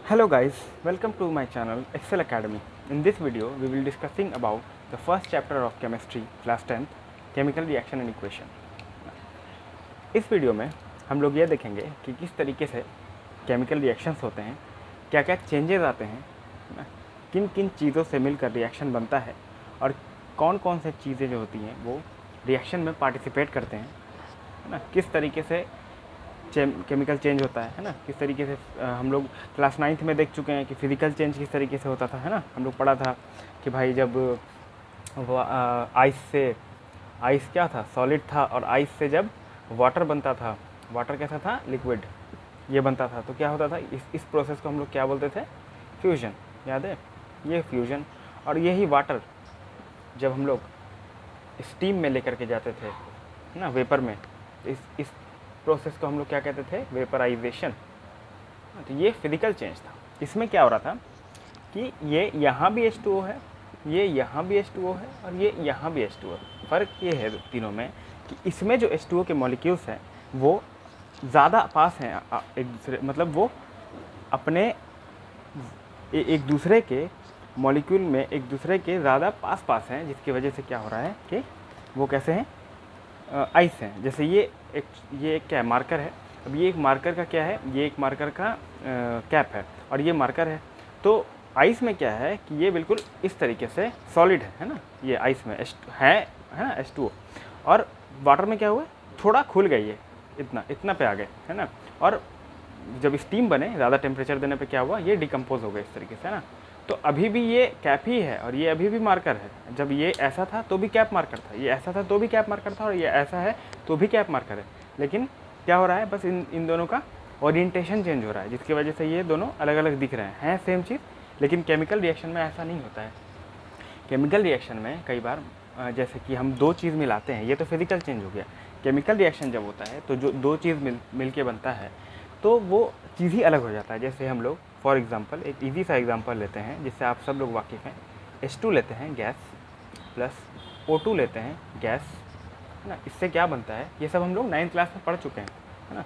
Hello guys, welcome to my channel Excel Academy. In this video, we will discussing about the first chapter of chemistry class 10th chemical reaction and equation. इस video में हम लोग ये देखेंगे कि किस तरीके से केमिकल रिएक्शंस होते हैं, क्या क्या चेंजेस आते हैं, किन किन चीज़ों से मिलकर रिएक्शन बनता है और कौन कौन से चीज़ें जो होती हैं वो रिएक्शन में पार्टिसिपेट करते हैं, है ना। किस तरीके से केमिकल चेंज होता है ना। किस तरीके से हम लोग क्लास 9th में देख चुके हैं कि फिज़िकल चेंज किस तरीके से होता था, है ना। हम लोग पढ़ा था कि भाई जब वो आइस क्या था, सॉलिड था, और आइस से जब वाटर बनता था, वाटर कैसा था, लिक्विड ये बनता था, तो क्या होता था, इस प्रोसेस को हम लोग क्या बोलते थे, फ्यूजन। याद है, ये फ्यूजन। और यही वाटर जब हम लोग स्टीम में लेकर के जाते थे ना, वेपर में, तो इस प्रोसेस को हम लोग क्या कहते थे, वेपराइजेशन। तो ये फिजिकल चेंज था। इसमें क्या हो रहा था कि ये यहाँ भी H2O है, ये यहाँ भी H2O है, और ये यहाँ भी H2O है। फ़र्क ये है तीनों में कि इसमें जो H2O के मॉलिक्यूल्स हैं वो ज़्यादा पास हैं एक दूसरे, मतलब वो अपने एक दूसरे के मॉलिक्यूल में एक दूसरे के ज़्यादा पास हैं, जिसकी वजह से क्या हो रहा है कि वो कैसे हैं, आइस हैं। जैसे ये एक क्या है, मार्कर है। अब ये एक मार्कर का क्या है, ये एक मार्कर का कैप है और ये मार्कर है। तो आइस में क्या है कि ये बिल्कुल इस तरीके से सॉलिड है ना, ये आइस में है ना H2O। और वाटर में क्या हुआ, थोड़ा खुल गई है, इतना पे आ गए, है ना। और जब स्टीम बने, ज़्यादा टेम्परेचर देने पे क्या हुआ, ये डिकम्पोज हो गए इस तरीके से, है ना। तो अभी भी ये कैप ही है और ये अभी भी मार्कर है। जब ये ऐसा था तो भी कैप मार्कर था, ये ऐसा था तो भी कैप मार्कर था, और ये ऐसा है तो भी कैप मार्कर है। लेकिन क्या हो रहा है, बस इन दोनों का ओरिएंटेशन चेंज हो रहा है, जिसकी वजह से ये दोनों अलग अलग दिख रहे हैं सेम चीज़। लेकिन केमिकल रिएक्शन में ऐसा नहीं होता है। केमिकल रिएक्शन में कई बार जैसे कि हम दो चीज़ मिलाते हैं, ये तो फिजिकल चेंज हो गया। केमिकल रिएक्शन जब होता है तो जो दो चीज़ मिल के बनता है तो वो चीज़ ही अलग हो जाता है। जैसे हम लोग फॉर एग्ज़ाम्पल एक इजी सा एग्ज़ाम्पल लेते हैं जिससे आप सब लोग वाकिफ़ हैं। H2 लेते हैं गैस, प्लस O2 लेते हैं गैस, है ना। इससे क्या बनता है, ये सब हम लोग 9th क्लास में पढ़ चुके हैं, है ना।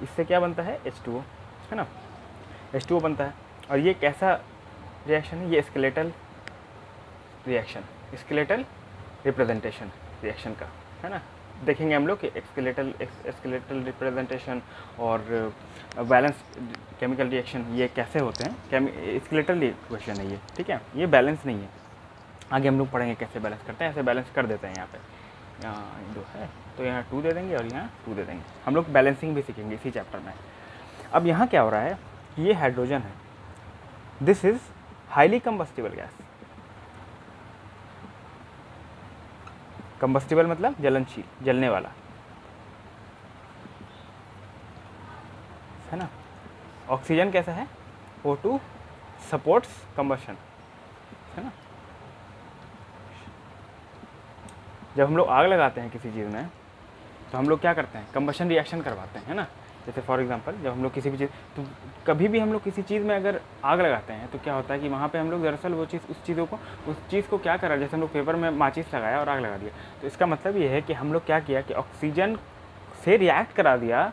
इससे क्या बनता है, H2O, है ना, H2O बनता है। और ये कैसा रिएक्शन है, ये skeletal reaction, skeletal representation reaction का, है ना। देखेंगे हम लोग कि स्केलेटल रिप्रेजेंटेशन और बैलेंस केमिकल रिएक्शन ये कैसे होते हैं। स्केलेटल इक्वेशन है ये, ठीक है, ये बैलेंस नहीं है। आगे हम लोग पढ़ेंगे कैसे बैलेंस करते हैं। ऐसे बैलेंस कर देते हैं, यहाँ पे यहाँ 2 है तो यहाँ 2 दे देंगे और यहाँ 2 दे देंगे। हम लोग बैलेंसिंग भी सीखेंगे इसी चैप्टर में। अब यहाँ क्या हो रहा है, ये हाइड्रोजन है, this is highly combustible gas. Combustible मतलब जलनशील, जलने वाला, है ना। ऑक्सीजन कैसा है, O2 सपोर्ट्स कंबशन, है ना। जब हम लोग आग लगाते हैं किसी चीज़ में तो हम लोग क्या करते हैं, कंबशन रिएक्शन करवाते हैं, है ना। जैसे फॉर एग्जांपल जब हम लोग किसी भी चीज़, तो कभी भी हम लोग किसी चीज़ में अगर आग लगाते हैं तो क्या होता है कि वहाँ पे हम लोग दरअसल वो चीज़ उस चीज़ को क्या करा, जैसे हम लोग पेपर में माचिस लगाया और आग लगा दिया, तो इसका मतलब ये है कि हम लोग क्या किया कि ऑक्सीजन से रिएक्ट करा दिया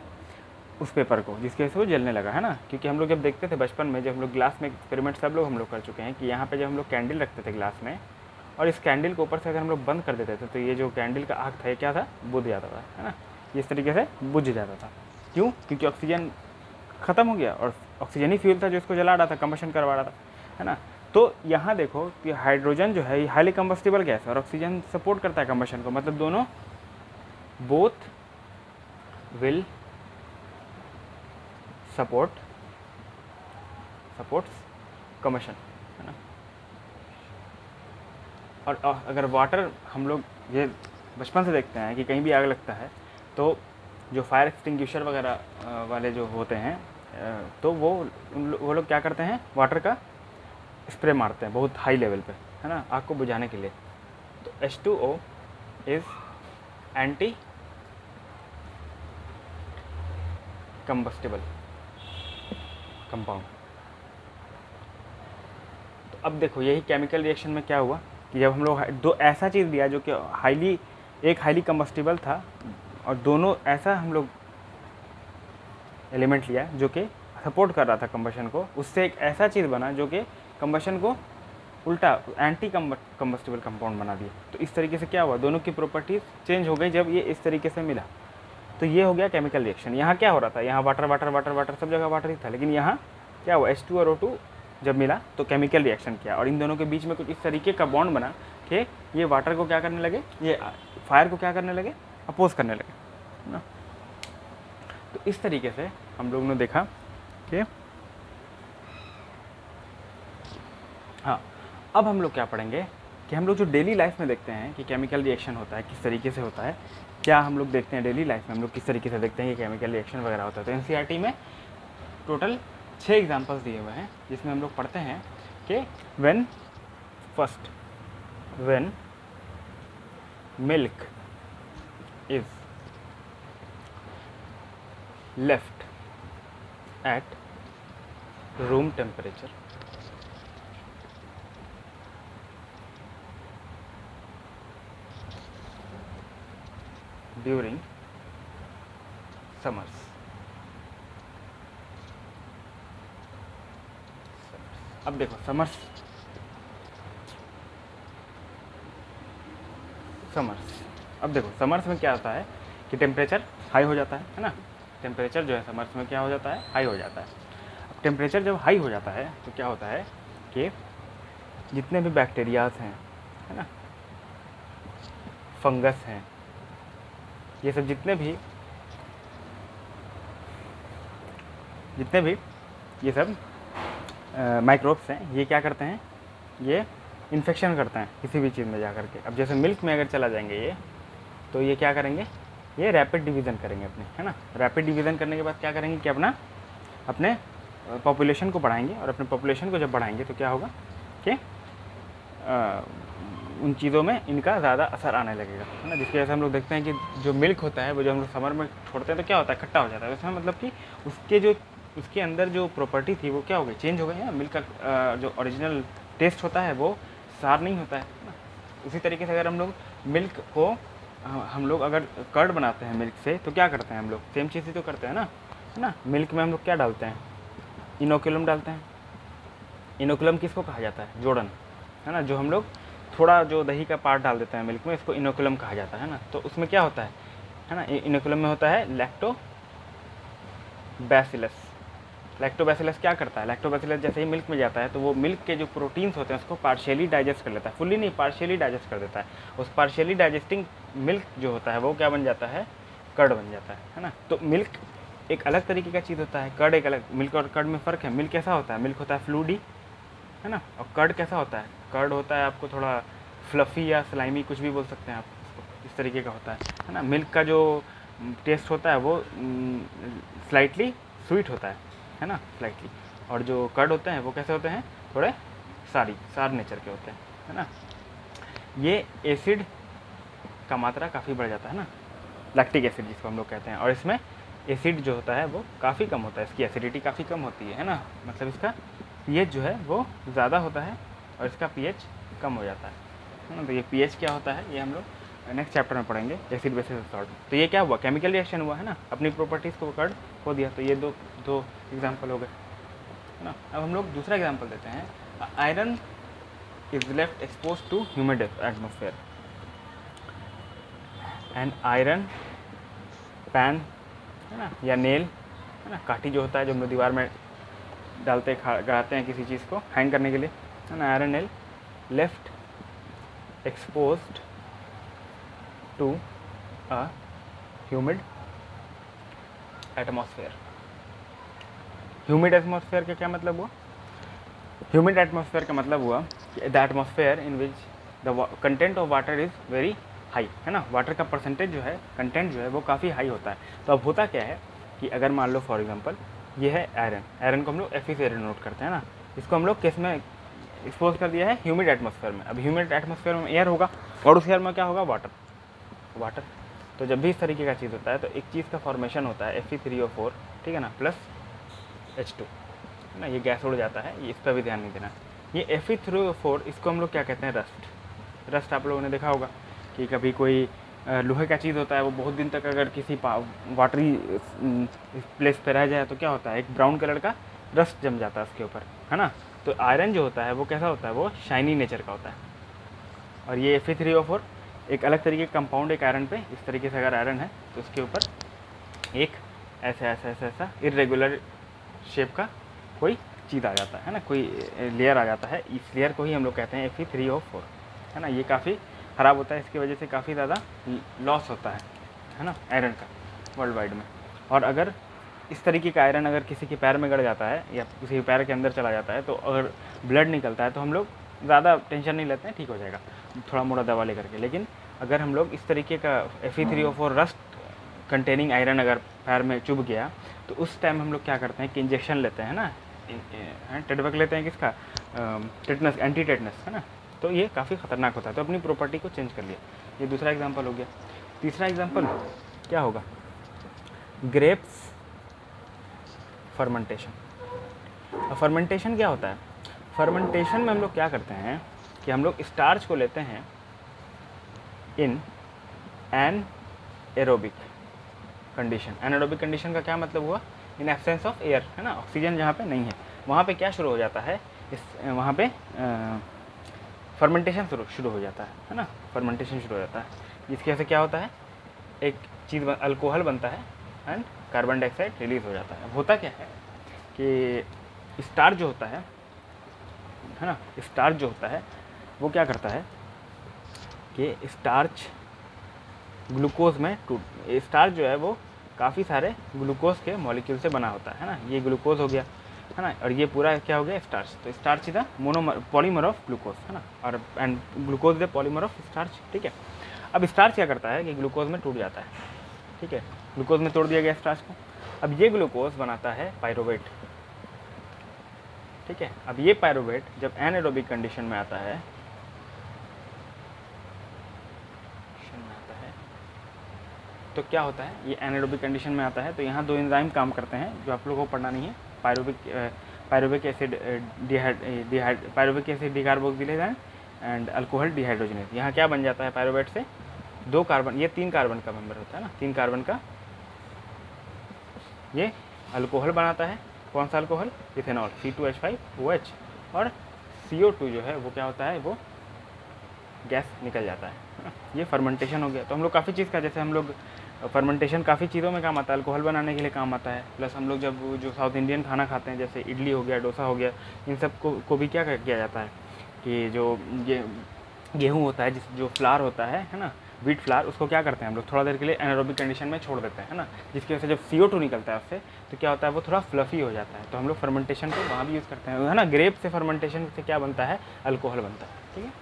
उस पेपर को, जिसकी वजह से वो जलने लगा, है ना। क्योंकि हम लोग जब देखते थे बचपन में, जब हम लोग ग्लास में एक्सपेरिमेंट सब लोग हम लोग कर चुके हैं कि यहाँ पे जब हम लोग कैंडल रखते थे ग्लास में और इस कैंडल को ऊपर से अगर हम लोग बंद कर देते थे तो ये जो कैंडल का आग था ये क्या था, बुझ जाता था, है ना। इस तरीके से बुझ जाता था। क्यों, क्योंकि ऑक्सीजन ख़त्म हो गया और ऑक्सीजन ही फ्यूल था जो इसको जला रहा था, कंबशन करवा रहा था, है ना। तो यहाँ देखो कि हाइड्रोजन जो है ये हाईली कंबस्टिबल गैस है और ऑक्सीजन सपोर्ट करता है कंबशन को, मतलब दोनों बोथ विल सपोर्ट्स कंबशन, है ना। और अगर वाटर हम लोग ये बचपन से देखते हैं कि कहीं भी आग लगता है तो जो फायर एक्सटिंग्विशर वगैरह वाले जो होते हैं तो वो लोग क्या करते हैं, वाटर का स्प्रे मारते हैं बहुत हाई लेवल पे, है ना, आग को बुझाने के लिए। तो H2O is anti combustible compound. तो अब देखो यही केमिकल रिएक्शन में क्या हुआ कि जब हम लोग दो ऐसा चीज़ दिया जो कि हाईली कंबस्टिबल था और दोनों ऐसा हम लोग एलिमेंट लिया जो कि सपोर्ट कर रहा था कंबशन को, उससे एक ऐसा चीज़ बना जो कि कंबशन को उल्टा एंटी कंबस्टिबल कंपाउंड बना दिया। तो इस तरीके से क्या हुआ, दोनों की प्रॉपर्टीज चेंज हो गई जब ये इस तरीके से मिला। तो ये हो गया केमिकल रिएक्शन। यहाँ क्या हो रहा था, यहाँ वाटर वाटर वाटर वाटर सब जगह वाटर ही था, लेकिन यहाँ क्या हुआ, H2 और O2 जब मिला तो केमिकल रिएक्शन किया और इन दोनों के बीच में कुछ इस तरीके का बॉन्ड बना कि ये वाटर को क्या करने लगे, ये फायर को क्या करने लगे, अपोज करने लगे, है ना। तो इस तरीके से हम लोग ने देखा कि हाँ, अब हम लोग क्या पढ़ेंगे कि हम लोग जो डेली लाइफ में देखते हैं कि केमिकल रिएक्शन होता है किस तरीके से होता है, क्या हम लोग देखते हैं डेली लाइफ में हम लोग किस तरीके से देखते हैं कि केमिकल रिएक्शन वगैरह होता है। तो एनसीईआरटी में टोटल 6 एग्जांपल्स दिए हुए हैं जिसमें हम लोग पढ़ते हैं कि when milk is left at room temperature during summers. अब देखो समर्स अब देखो समर्स में क्या होता है कि टेम्परेचर हाई हो जाता है ना। टेम्परेचर जो है समर्स में क्या हो जाता है, हाई हो जाता है। अब टेम्परेचर जब हाई हो जाता है तो क्या होता है कि जितने भी बैक्टीरियाज हैं, है ना, फंगस हैं, ये सब जितने भी ये सब माइक्रोब्स हैं, ये क्या करते हैं, ये इन्फेक्शन करते हैं किसी भी चीज़ में जा कर के। अब जैसे मिल्क में अगर चला जाएंगे ये, तो ये क्या करेंगे, ये रैपिड डिवीज़न करेंगे अपने, है ना। रैपिड डिवीज़न करने के बाद क्या करेंगे कि अपने पॉपुलेशन को बढ़ाएंगे, और अपने पॉपुलेशन को जब बढ़ाएंगे तो क्या होगा कि उन चीज़ों में इनका ज़्यादा असर आने लगेगा, है ना। जिसकी वजह से हम लोग देखते हैं कि जो मिल्क होता है वो जो हम लोग समर में छोड़ते हैं तो क्या होता है, खट्टा हो जाता है। उसमें मतलब कि उसके अंदर जो प्रॉपर्टी थी वो क्या हो गई, चेंज हो गई है। मिल्क का जो ओरिजिनल टेस्ट होता है वो सार नहीं होता है ना। उसी तरीके से अगर हम लोग मिल्क को हम लोग अगर कर्ड बनाते हैं मिल्क से, तो क्या करते हैं हम लोग, सेम चीज़ ही तो करते हैं ना, है ना। मिल्क में हम लोग क्या डालते हैं, इनोकुलम डालते हैं। इनोकुलम किसको कहा जाता है, जोड़न, है ना। जो हम लोग थोड़ा जो दही का पार्ट डाल देते हैं मिल्क में, इसको इनोकुलम कहा जाता है ना। तो उसमें क्या होता है ना, इनोकुलम में होता है लैक्टोबैसिलस। लैक्टोबैसिलस क्या करता है, लैक्टोबैसिलस जैसे ही मिल्क में जाता है तो वो मिल्क के जो प्रोटीन्स होते हैं उसको पार्शियली डाइजेस्ट कर लेता है, फुल्ली नहीं, पार्शियली डाइजेस्ट कर देता है। उस पार्शियली डाइजेस्टिंग मिल्क जो होता है वो क्या बन जाता है, कर्ड बन जाता है ना। तो मिल्क एक अलग तरीके का चीज़ होता है, कर्ड एक अलग। मिल्क और कर्ड में फ़र्क है। मिल्क कैसा होता है, मिल्क होता है फ्लूडी, है ना, और कर्ड कैसा होता है, कर्ड होता है आपको थोड़ा फ्लफ़ी या स्लाइमी, कुछ भी बोल सकते हैं आप इसको, इस तरीके का होता है ना। मिल्क का जो टेस्ट होता है वो स्लाइटली स्वीट होता है ना, स्लाइटली। और जो कर्ड होते हैं वो कैसे होते हैं, थोड़े सार नेचर के होते हैं, है ना। ये एसिड का मात्रा काफ़ी बढ़ जाता है ना, लैक्टिक एसिड जिसको हम लोग कहते हैं। और इसमें एसिड जो होता है वो काफ़ी कम होता है, इसकी एसिडिटी काफ़ी कम होती है ना। मतलब इसका पीएच जो है वो ज़्यादा होता है और इसका पीएच कम हो जाता है ना। तो ये पीएच क्या होता है ये हम लोग नेक्स्ट चैप्टर में पढ़ेंगे, एसिड बेसिस सॉल्ट। तो ये क्या हुआ, केमिकल रिएक्शन हुआ, है ना, अपनी प्रॉपर्टीज़ को कर्ड खो दिया। तो ये दो एग्जाम्पल हो गए, है ना। अब हम लोग दूसरा एग्जाम्पल देते हैं। Iron is left expose to humid atmosphere and iron pan, है ना, या नेल, है ना, काठी जो होता है जो हम लोग दीवार में डालते लगाते हैं किसी चीज़ को हैंग करने के लिए, है ना। Iron nail left exposed to a humid atmosphere. Humid atmosphere का क्या मतलब हुआ, ह्यूमिड एटमॉस्फेयर का मतलब हुआ कि the atmosphere in which the content of water is very high, है ना। वाटर का परसेंटेज जो है, कंटेंट जो है वो काफ़ी हाई होता है। तो अब होता क्या है कि अगर मान लो फॉर एग्जांपल ये है आयरन को हम लोग Fe से डिनोट करते हैं ना। इसको हम लोग किस में एक्सपोज कर दिया है, ह्यूमिड एटमॉस्फेयर में। अब ह्यूमिड एटमॉस्फेयर में एयर होगा और उस एयर में क्या होगा, वाटर। तो जब भी इस तरीके का चीज़ होता है तो एक चीज़ का फॉर्मेशन होता है Fe3O4, ठीक है ना, प्लस H2, है ना। ये गैस उड़ जाता है, ये इस पर भी ध्यान नहीं देना। ये Fe3O4 इसको हम लोग क्या कहते हैं, रस्ट। आप लोगों ने देखा होगा कि कभी कोई लोहे का चीज़ होता है वो बहुत दिन तक अगर किसी वाटरी प्लेस पे रह जाए तो क्या होता है, एक ब्राउन कलर का रस्ट जम जाता है उसके ऊपर, है ना। तो आयरन जो होता है वो कैसा होता है, वो शाइनी नेचर का होता है। और ये Fe3O4 एक अलग तरीके का कंपाउंड एक आयरन पे, इस तरीके से अगर आयरन है तो उसके ऊपर एक ऐसा इरेगुलर शेप का कोई चीज़ आ जाता है ना, कोई लेयर आ जाता है। इस लेयर को ही हम लोग कहते हैं Fe3O4, है ना। ये काफ़ी ख़राब होता है, इसकी वजह से काफ़ी ज़्यादा लॉस होता है ना, आयरन का वर्ल्ड वाइड में। और अगर इस तरीके का आयरन अगर किसी के पैर में गड़ जाता है या किसी के पैर के अंदर चला जाता है, तो अगर ब्लड निकलता है तो हम लोग ज़्यादा टेंशन नहीं लेते हैं, ठीक हो जाएगा थोड़ा मोड़ा दवा लेकर के। लेकिन अगर हम लोग इस तरीके का Fe3O4 रस्ट कंटेनिंग आयरन अगर पैर में चुभ गया तो उस टाइम हम लोग क्या करते हैं कि इंजेक्शन लेते हैं ना, टेडवक लेते हैं किसका, टेटनस, एंटी टेटनस, है ना। तो ये काफ़ी ख़तरनाक होता है। तो अपनी प्रॉपर्टी को चेंज कर लिया। ये दूसरा एग्जांपल हो गया। तीसरा एग्जांपल क्या होगा, ग्रेप्स फर्मेंटेशन। फर्मेंटेशन क्या होता है, फर्मेंटेशन में हम लोग क्या करते हैं कि हम लोग स्टार्च को लेते हैं in an aerobic condition. Anaerobic condition का क्या मतलब हुआ, इन एब्सेंस ऑफ एयर, है ना, ऑक्सीजन जहाँ पे नहीं है वहाँ पे क्या शुरू हो जाता है, वहाँ पे फर्मेंटेशन शुरू हो जाता है ना, फर्मेंटेशन शुरू हो जाता है। जिसकी वजह से क्या होता है, एक चीज़ अल्कोहल बनता है एंड कार्बन डाइऑक्साइड रिलीज हो जाता है। होता क्या है कि स्टार्च जो होता है ना, स्टार्च जो होता है वो क्या करता है कि स्टार्च ग्लूकोज में स्टार्च जो है वो काफ़ी सारे ग्लूकोज के मॉलिक्यूल से बना होता है ना। ये ग्लूकोज हो गया, है ना, और ये पूरा क्या हो गया, स्टार्च। तो starch is the polymer of glucose, है ना, और and glucose the polymer of starch, ठीक है। अब स्टार्च क्या करता है कि ग्लूकोज में टूट जाता है, ठीक है, ग्लूकोज में तोड़ दिया गया स्टार्च को। अब ये ग्लूकोज बनाता है पायरुवेट, ठीक है। अब ये पायरुवेट जब एनारोबिक कंडीशन में आता है तो क्या होता है, ये एनारोबिक कंडीशन में आता है तो यहाँ दो एंजाइम काम करते हैं जो आप लोगों को पढ़ना नहीं है, pyruvic acid decarboxylase and alcohol dehydrogenase. यहाँ क्या बन जाता है पायरुवेट से, 2 कार्बन, ये 3 कार्बन का मेंबर होता है ना, 3 कार्बन का ये अल्कोहल बनाता है। कौन सा अल्कोहल, इथेनॉल, C2H5OH, और CO2 जो है वो क्या होता है, वो गैस निकल जाता है ना। ये फर्मेंटेशन हो गया। तो हम लोग काफ़ी चीज़ का, जैसे हम लोग फर्मेंटेशन काफ़ी चीज़ों में काम आता है, अल्कोहल बनाने के लिए काम आता है। प्लस हम लोग जब जो साउथ इंडियन खाना खाते हैं जैसे इडली हो गया, डोसा हो गया, इन सब को भी क्या किया जाता है कि जो ये गेहूँ होता है, जो फ्लावर होता है ना, व्हीट फ्लावर, उसको क्या करते हैं हम लोग थोड़ा देर के लिए एनारोबिक कंडीशन में छोड़ देते हैं ना, जिसकी वजह से जब CO2 निकलता है उससे तो क्या होता है, वो थोड़ा फ्लफी हो जाता है। तो हम लोग फर्मेंटेशन को वहाँ भी यूज़ करते हैं, है ना। ग्रेप से फर्मेंटेशन से क्या बनता है, अल्कोहल बनता है, ठीक है।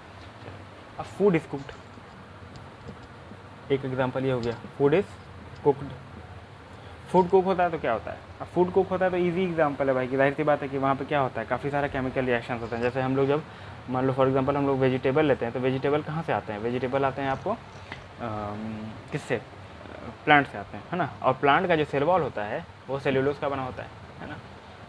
अब फूड इज कुक्ड, एक एग्जांपल ये हो गया, food is cooked. Food cook होता है तो क्या होता है, अब फूड कुक होता है तो इजी एग्जांपल है भाई कि जाहिर सी बात है कि वहाँ पे क्या होता है, काफ़ी सारा केमिकल रिएक्शंस होते हैं। जैसे हम लोग जब मान लो फॉर एग्जांपल हम लोग वेजिटेबल लेते हैं तो वेजिटेबल कहाँ से आते हैं, वेजिटेबल आते हैं आपको किससे, प्लांट से आते हैं, है ना। और प्लांट का जो सेल वॉल होता है वो सेल्यूलोज का बना होता है ना।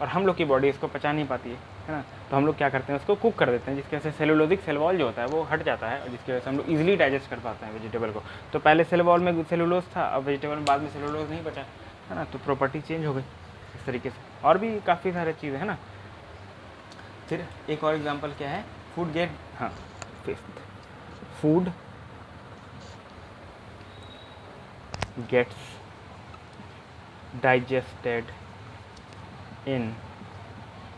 और हम लोग की बॉडी इसको पचा नहीं पाती है ना, तो हम लोग क्या करते हैं, उसको कुक कर देते हैं, जिसकी वजह से सेलुलोजिक सेल वॉल जो होता है वो हट जाता है, और जिसकी वजह से हम लोग इजीली डाइजेस्ट कर पाते हैं वेजिटेबल को। तो पहले सेल वॉल में सेलुलोज था, अब वेजिटेबल में बाद में सेलुलोज नहीं बचा, है ना, तो प्रॉपर्टी चेंज हो गई इस तरीके से। और भी काफ़ी सारे चीज़ें हैं ना। फिर एक और एग्जाम्पल क्या है, फूड गेट, हाँ, fifth, food gets digested in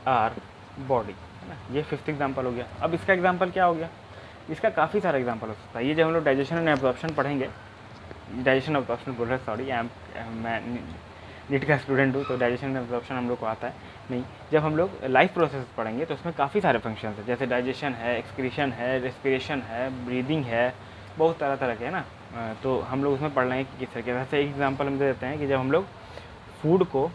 our body, है ना। ये फिफ्थ एग्जांपल हो गया। अब इसका एग्जांपल क्या हो गया, इसका काफ़ी सारा एग्जांपल हो सकता है। ये जब हम लोग डाइजेशन एंड एब्जॉर्प्शन पढ़ेंगे, डाइजेशन एब्जॉर्प्शन बोल रहे हैं, सॉरी, मैं नीट का स्टूडेंट हूँ तो डाइजेशन एंड एब्जॉर्प्शन हम लोग को आता है नहीं। जब हम लोग लाइफ प्रोसेस पढ़ेंगे तो उसमें काफ़ी सारे फंक्शन है, जैसे डाइजेशन है, एक्सक्रीशन है, रेस्पिरेशन है, ब्रीदिंग है, बहुत तरह तरह के, है ना। तो हम लोग उसमें पढ़ लेंगे कि किस तरीके से। एक एग्जाम्पल हम दे देते हैं कि जब हम लोग फूड को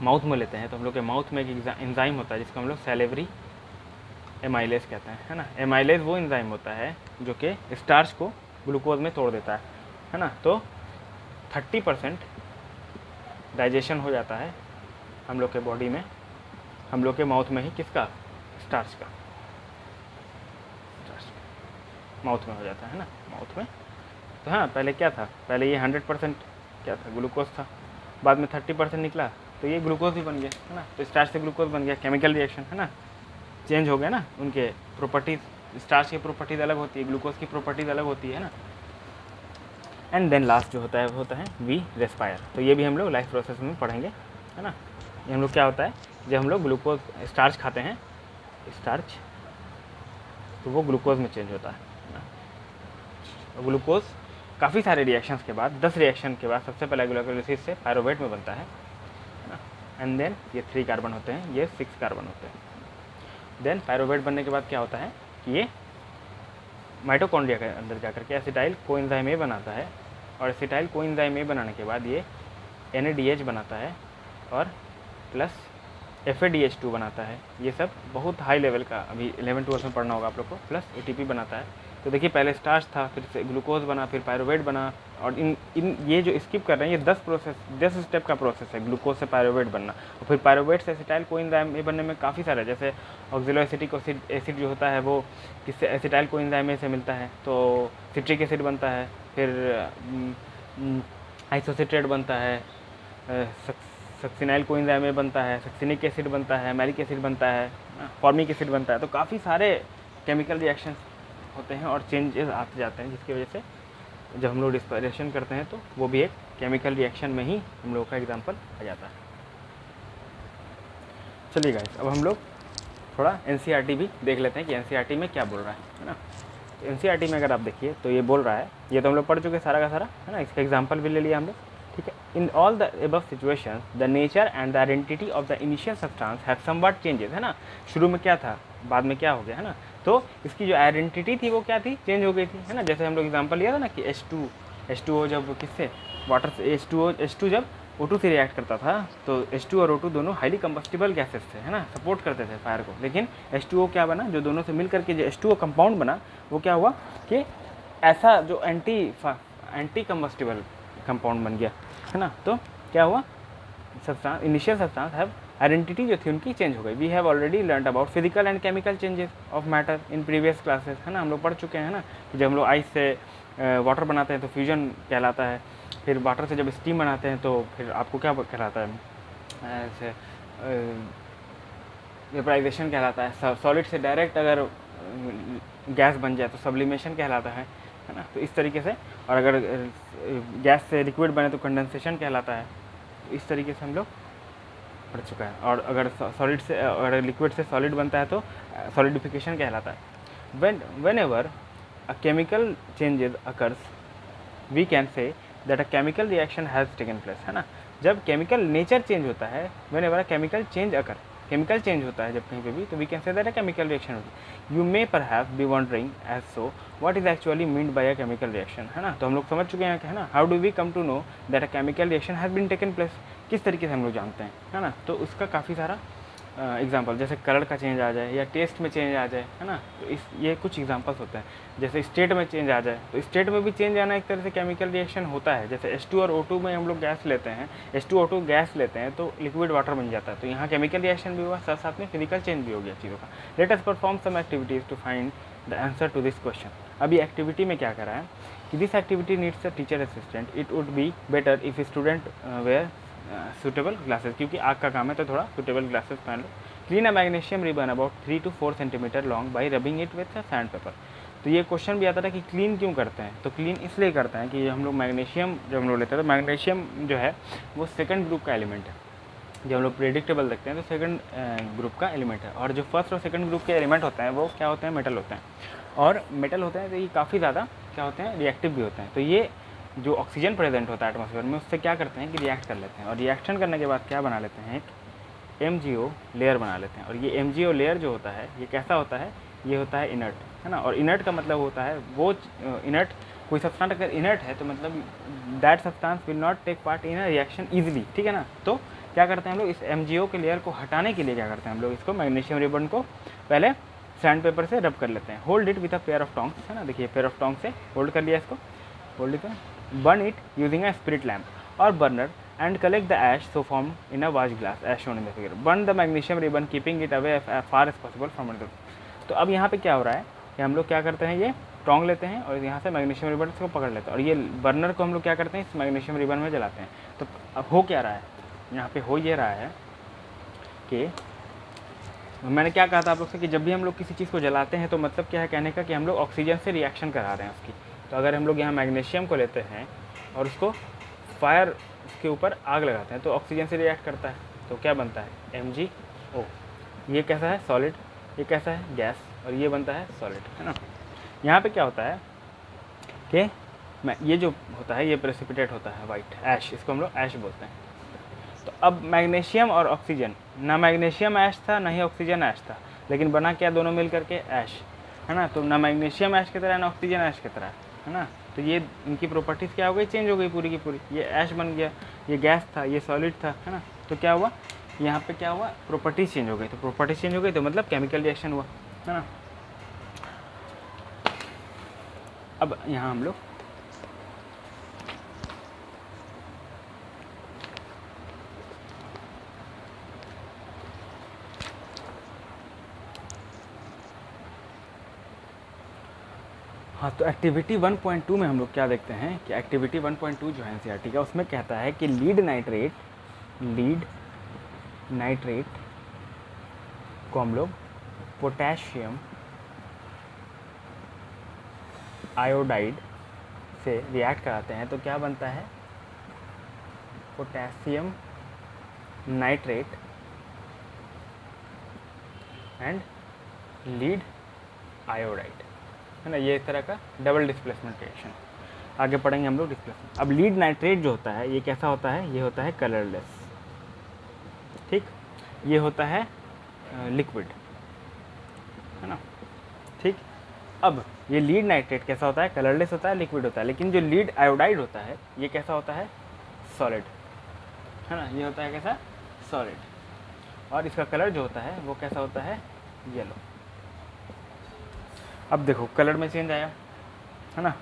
माउथ में लेते हैं तो हम लोग के माउथ में एक एंजाइम होता है जिसको हम लोग सैलिवरी एमाइलेज कहते हैं, है ना। एमाइलेज वो एंजाइम होता है जो कि स्टार्च को ग्लूकोज में तोड़ देता है ना। तो 30% डाइजेशन हो जाता है हम लोग के बॉडी में, हम लोग के माउथ में ही, किसका, स्टार्च का, माउथ में हो जाता है ना, माउथ में तो हाँ, पहले क्या था, पहले ये 100% क्या था, ग्लूकोज था, बाद में 30% निकला तो ये ग्लूकोज ही बन गया, है ना। तो स्टार्च से ग्लूकोज बन गया, केमिकल रिएक्शन, है ना, चेंज हो गया ना उनके प्रॉपर्टीज़। स्टार्च की प्रॉपर्टीज़ अलग होती है, ग्लूकोज की प्रॉपर्टीज़ अलग होती है ना। एंड देन लास्ट जो होता है वो होता है वी रेस्पायर। तो ये भी हम लोग लाइफ प्रोसेस में पढ़ेंगे, है ना। ये हम लोग क्या होता है, जब हम लोग ग्लूकोज स्टार्च खाते हैं, स्टार्च, तो वो ग्लूकोज में चेंज होता है ना। ग्लूकोज काफ़ी सारे रिएक्शंस के बाद, 10 रिएक्शन के बाद सबसे पहले ग्लाइकोलाइसिस से पायरुवेट में बनता है ना। एंड देन ये 3 कार्बन होते हैं, ये 6 कार्बन होते हैं। देन पायरुवेट बनने के बाद क्या होता है कि ये माइटोकॉन्ड्रिया के अंदर जाकर के एसिटाइल कोएंजाइम ए बनाता है, और एसिटाइल कोएंजाइम ए बनाने के बाद ये NADH बनाता है और प्लस FADH2 बनाता है। ये सब बहुत हाई लेवल का अभी 11-12 में पढ़ना होगा आप लोग को। प्लस ATP बनाता है। तो देखिए पहले स्टार्च था, फिर से ग्लूकोज बना, फिर पायरुवेट बना, और इन ये जो स्किप कर रहे हैं ये 10 स्टेप का प्रोसेस है ग्लूकोज से पायरुवेट बनना। और फिर पायरुवेट से एसिटाइल कोएंजाइम ए बनने में काफ़ी सारे, जैसे ऑक्जेलोएसिटिक एसिड जो होता है वो किससे, एसिटाइल कोएंजाइम ए से मिलता है, तो सिट्रिक एसिड बनता है, फिर आइसोसिट्रेट बनता है, सक्सिनाइल कोएंजाइम ए बनता है, सक्सिनिक एसिड बनता है, मैलिक एसिड बनता है, फॉर्मिक एसिड बनता है। तो काफ़ी सारे केमिकल रिएक्शंस होते हैं और चेंजेस आते जाते हैं, जिसकी वजह से जब हम लोग रिस्पायरेशन करते हैं तो वो भी एक केमिकल रिएक्शन में ही हम लोग का एग्जांपल आ जाता है। चलिए गाइस, अब हम लोग थोड़ा NCERT भी देख लेते हैं कि NCERT में क्या बोल रहा है ना। तो NCERT में अगर आप देखिए तो ये बोल रहा है, ये तो हम लोग पढ़ चुके सारा का सारा, है ना। इसका एग्जाम्पल भी ले लिया हम लोग, ठीक है। In all the above situations the nature and the identity of the initial substance have somewhat changes, है ना। शुरू में क्या था, बाद में क्या हो गया, है ना। तो इसकी जो आइडेंटिटी थी वो क्या थी, चेंज हो गई थी, है ना। जैसे हम लोग एग्जांपल लिया था ना कि H2O जब किससे, वाटर से, H2 जब O2 से रिएक्ट करता था तो H2 और O2 दोनों हाईली कंबस्टिबल गैसेस थे, है ना, सपोर्ट करते थे फायर को। लेकिन H2O क्या बना, जो दोनों से मिल करके जो H2O कंपाउंड बना, वो क्या हुआ कि ऐसा जो एंटी कंबस्टिबल कंपाउंड बन गया, है ना। तो क्या हुआ, substance, initial substance have identity जो थी उनकी चेंज हो गई। We have already learn about physical and chemical changes of matter in previous classes, है ना। हम लोग पढ़ चुके हैं ना कि जब हम लोग आइस से वाटर बनाते हैं तो फ्यूजन कहलाता है, फिर वाटर से जब स्टीम बनाते हैं तो फिर आपको क्या कहलाता है, ऐसे वेपराइजेशन कहलाता है। सॉलिड से डायरेक्ट अगर गैस बन जाए तो सब्लिमेशन कहलाता है ना। तो इस तरीके से, और अगर गैस से लिक्विड बने तो कंडेंसेशन कहलाता है। तो इस तरीके से हम लोग पढ़ चुका है। और अगर सॉलिड से, अगर लिक्विड से सॉलिड बनता है तो सॉलिडिफिकेशन कहलाता है। whenever a chemical changes occurs we can say that a chemical reaction has taken place, है ना। जब केमिकल नेचर चेंज होता है, whenever a chemical change occur, chemical change होता है जब कहीं पे भी, तो we can say that a chemical reaction होती है। You may perhaps be wondering as so what is actually meant by a chemical reaction, है ना। तो हम लोग समझ चुके हैं कि, है ना, how do we come to know that a chemical reaction has been taken place, किस तरीके से हम लोग जानते हैं, है ना। तो उसका काफ़ी सारा एग्जाम्पल, जैसे कलर का चेंज आ जाए या टेस्ट में चेंज आ जाए, है ना। तो ये कुछ एग्जांपल्स होते हैं। जैसे स्टेट में चेंज आ जाए, तो स्टेट में भी चेंज आना एक तरह से केमिकल रिएक्शन होता है। जैसे H2 और O2 में हम लोग गैस लेते हैं, H2O2 गैस लेते हैं तो लिक्विड वाटर बन जाता है। तो यहाँ केमिकल रिएक्शन भी हुआ, साथ साथ में फिजिकल चेंज भी हो गया चीज़ों का। Let us perform some activities to find the answer to this question. अभी एक्टिविटी में क्या करा है कि this activity needs a teacher assistant, it would be better if student wear suitable glasses, क्योंकि आग का काम है तो थोड़ा सुटेबल ग्लासेस पहन लो। Clean a magnesium ribbon about 3 to 4 centimetre long by rubbing it with sand paper. तो ये क्वेश्चन भी आता था कि क्लीन क्यों करते हैं, तो क्लीन इसलिए करते हैं कि हम लोग मैग्नीशियम जब हम लोग लेते हैं तो मैग्नीशियम जो है वो सेकंड ग्रुप का एलिमेंट है। जब हम लोग प्रेडिक्टेबल देखते हैं तो सेकंड ग्रुप का एलिमेंट है, और जो फर्स्ट और सेकंड ग्रुप के एलिमेंट होते हैं वो क्या होते हैं, मेटल होते हैं। और मेटल होते हैं तो ये काफ़ी ज़्यादा क्या होते हैं, रिएक्टिव भी होते हैं। तो ये जो ऑक्सीजन प्रेजेंट होता है एटमॉस्फेयर में, उससे क्या करते हैं कि रिएक्ट कर लेते हैं, और रिएक्शन करने के बाद क्या बना लेते हैं, एक MgO लेयर बना लेते हैं। और ये MgO लेयर जो होता है ये कैसा होता है, ये होता है इनर्ट, है ना। और इनर्ट का मतलब होता है वो इनर्ट, कोई सब्सटेंस अगर इनर्ट है तो मतलब that substance will not take part in a reaction easily, ठीक है ना। तो क्या करते हैं हम लोग, इस MgO के लेयर को हटाने के लिए क्या करते हैं हम लोग, इसको मैग्नीशियम रिबन को पहले सैंड पेपर से रब कर लेते हैं। Hold it with a pair of tongs, है ना। देखिए पेयर ऑफ टोंग्स से होल्ड कर लिया इसको, hold it, burn it using a spirit lamp और burner and collect the ash so formed in a watch glass as shown in the figure. Burn the magnesium ribbon keeping it away as far as possible from the. तो अब यहाँ पे क्या हो रहा है कि हम लोग क्या करते हैं, ये टोंग लेते हैं और यहाँ से मैग्नीशियम रिबन को पकड़ लेते हैं, और ये बर्नर को हम लोग क्या करते हैं, इस मैग्नीशियम रिबन में जलाते हैं। तो अब हो क्या रहा है यहाँ पे, हो ये रहा है कि मैंने क्या कहा था आप लोग से कि जब भी हम लोग किसी चीज़ को जलाते हैं तो मतलब क्या है कहने का, कि हम लोग ऑक्सीजन से रिएक्शन करा रहे हैं उसकी। तो अगर हम लोग यहाँ मैग्नीशियम को लेते हैं और उसको फायर के ऊपर आग लगाते हैं तो ऑक्सीजन से रिएक्ट करता है, तो क्या बनता है MgO। ये कैसा है, सॉलिड, ये कैसा है, गैस, और ये बनता है सॉलिड, है ना। यहाँ पे क्या होता है कि ये जो होता है ये प्रेसिपिटेट होता है वाइट ऐश, इसको हम लोग ऐश बोलते हैं। तो अब मैग्नीशियम और ऑक्सीजन, ना मैग्नीशियम ऐश था ना ही ऑक्सीजन ऐश था, लेकिन बना क्या दोनों मिल करके ऐश, है ना। तो ना मैग्नीशियम ऐश की तरह ना ऑक्सीजन ऐश की तरह, है ना। तो ये इनकी प्रॉपर्टीज़ क्या हो गई, चेंज हो गई पूरी की पूरी। ये ऐश बन गया, ये गैस था, ये सॉलिड था, है ना। तो क्या हुआ यहाँ पे, क्या हुआ, प्रॉपर्टीज चेंज हो गई। तो प्रॉपर्टीज चेंज हो गई तो मतलब केमिकल रिएक्शन हुआ, है ना। अब यहाँ हम लोग हाँ, तो एक्टिविटी 1.2 में हम लोग क्या देखते हैं कि एक्टिविटी 1.2 जो है NCERT का, उसमें कहता है कि लीड नाइट्रेट को हम लोग पोटेशियम आयोडाइड से रिएक्ट कराते हैं तो क्या बनता है, potassium nitrate and lead iodide, है ना। ये इस तरह का डबल डिस्प्लेसमेंट रिएक्शन। आगे पढ़ेंगे हम लोग डिस्प्लेसमेंट। अब लीड नाइट्रेट जो होता है ये कैसा होता है, ये होता है कलरलेस, ठीक। ये होता है लिक्विड, है ना, ठीक। अब ये लीड नाइट्रेट कैसा होता है, कलरलेस होता है, लिक्विड होता है। लेकिन जो लीड आयोडाइड होता है ये कैसा होता है, सॉलिड, है ना। ये होता है कैसा, सॉलिड, और इसका कलर जो होता है वो कैसा होता है, येलो। अब देखो कलर में चेंज आया, है ना,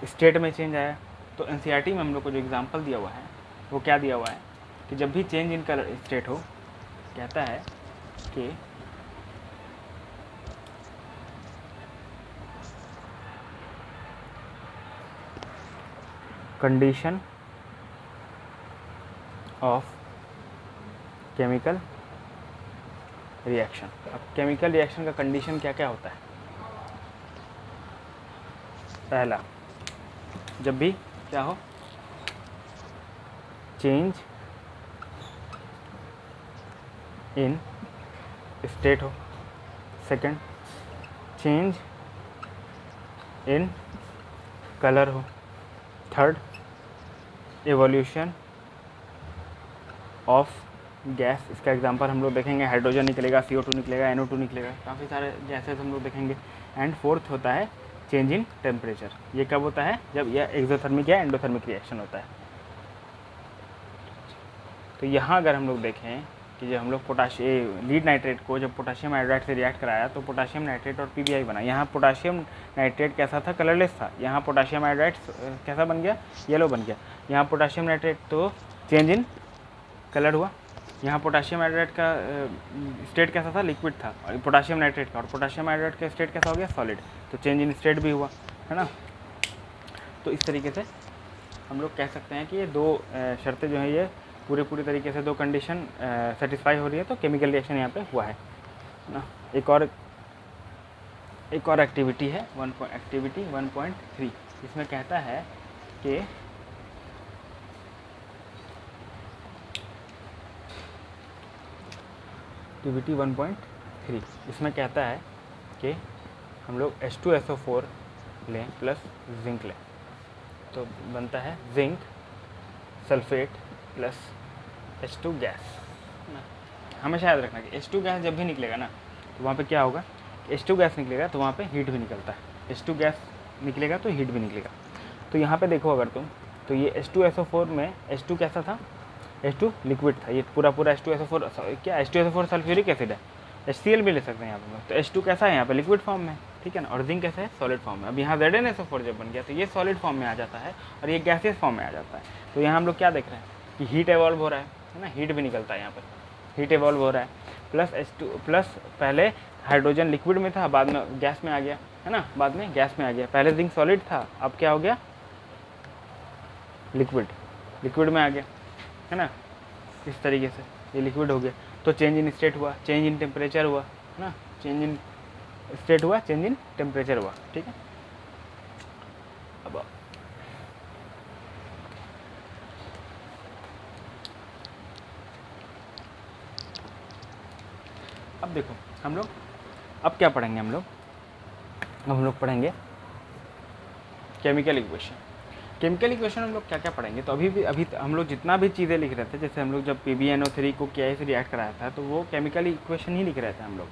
स्टेट में चेंज आया। तो NCERT में हम लोग को जो एग्जांपल दिया हुआ है वो क्या दिया हुआ है कि जब भी चेंज इन कलर स्टेट हो, कहता है कि कंडीशन ऑफ केमिकल रिएक्शन। अब केमिकल रिएक्शन का कंडीशन क्या क्या होता है, पहला, जब भी क्या हो, चेंज इन स्टेट हो। सेकंड, चेंज इन कलर हो। Third, evolution of gas. इसका एग्जांपल हम लोग देखेंगे, हाइड्रोजन निकलेगा, CO2 निकलेगा, NO2 निकलेगा, काफ़ी सारे गैसेस हम लोग देखेंगे। एंड फोर्थ होता है चेंज इन टेम्परेचर। ये कब होता है, जब यह एक्सोथर्मिक या एंडोथर्मिक रिएक्शन होता है। तो यहाँ अगर हम लोग देखें कि जब हम लोग लीड नाइट्रेट को जब पोटेशियम आयोडाइड से रिएक्ट कराया तो पोटेशियम नाइट्रेट और PBI बना। यहाँ पोटेशियम नाइट्रेट कैसा था, कलरलेस था। यहाँ पोटेशियम आयोडाइड कैसा बन गया, येलो बन गया। यहाँ पोटेशियम नाइट्रेट तो चेंज इन कलर हुआ। यहाँ पोटेशियम आयोडाइड का स्टेट कैसा था, लिक्विड था, और पोटेशियम नाइट्रेट का, और पोटेशियम आयोडाइड का स्टेट कैसा हो गया, सॉलिड। तो चेंज इन स्टेट भी हुआ, है ना। तो इस तरीके से हम लोग कह सकते हैं कि ये दो शर्तें जो हैं ये पूरी तरीके से, दो कंडीशन सेटिस्फाई हो रही है तो केमिकल रिएक्शन यहाँ पे हुआ है ना। एक और एक्टिविटी है एक्टिविटी 1.3। इसमें कहता है कि एक्टिविटी 1.3 इसमें कहता है कि हम लोग H2SO4 लें प्लस जिंक लें तो बनता है zinc sulphate plus H2 gas. हमेशा याद रखना कि H2 गैस जब भी निकलेगा ना तो वहाँ पे क्या होगा, H2 गैस निकलेगा तो वहाँ पे हीट भी निकलता है। H2 गैस निकलेगा तो हीट भी निकलेगा। तो यहाँ पे देखो अगर तुम, तो ये H2SO4 में H2 कैसा था, H2 लिक्विड था। ये पूरा H2SO4 क्या, H2SO4 सल्फ्यूरिक एसिड है, HCl भी ले सकते हैं यहाँ पे। तो H2 कैसा है यहाँ पे, लिक्विड फॉर्म में, ठीक है ना। और जिंक कैसा है, सॉलिड फॉर्म में। अब यहाँ ZnSO4 जब बन गया तो ये सॉलिड फॉर्म में आ जाता है और ये गैसियस फॉर्म में आ जाता है। तो यहाँ हम लोग क्या देख रहे हैं कि हीट एवॉल्व हो रहा है ना, हीट भी निकलता है यहाँ पर, हीट एवॉल्व हो रहा है। प्लस H2 प्लस पहले हाइड्रोजन लिक्विड में था, बाद में गैस में आ गया, है ना, बाद में गैस में आ गया। पहले जिंक सॉलिड था, अब क्या हो गया, लिक्विड, लिक्विड में आ गया, है ना, इस तरीके से ये लिक्विड हो गया। तो चेंज इन स्टेट हुआ, चेंज इन टेम्परेचर हुआ, है ना, चेंज इन स्टेट हुआ, चेंज इन टेम्परेचर हुआ, ठीक है। अब देखो हम लोग अब क्या पढ़ेंगे, हम लोग पढ़ेंगे केमिकल इक्वेशन। केमिकल इक्वेशन हम लोग क्या क्या पढ़ेंगे, तो अभी हम लोग जितना भी चीज़ें लिख रहे थे, जैसे हम लोग जब PbNO3 को क्या से रिएक्ट कराया था, तो वो केमिकल इक्वेशन ही लिख रहे थे हम लोग।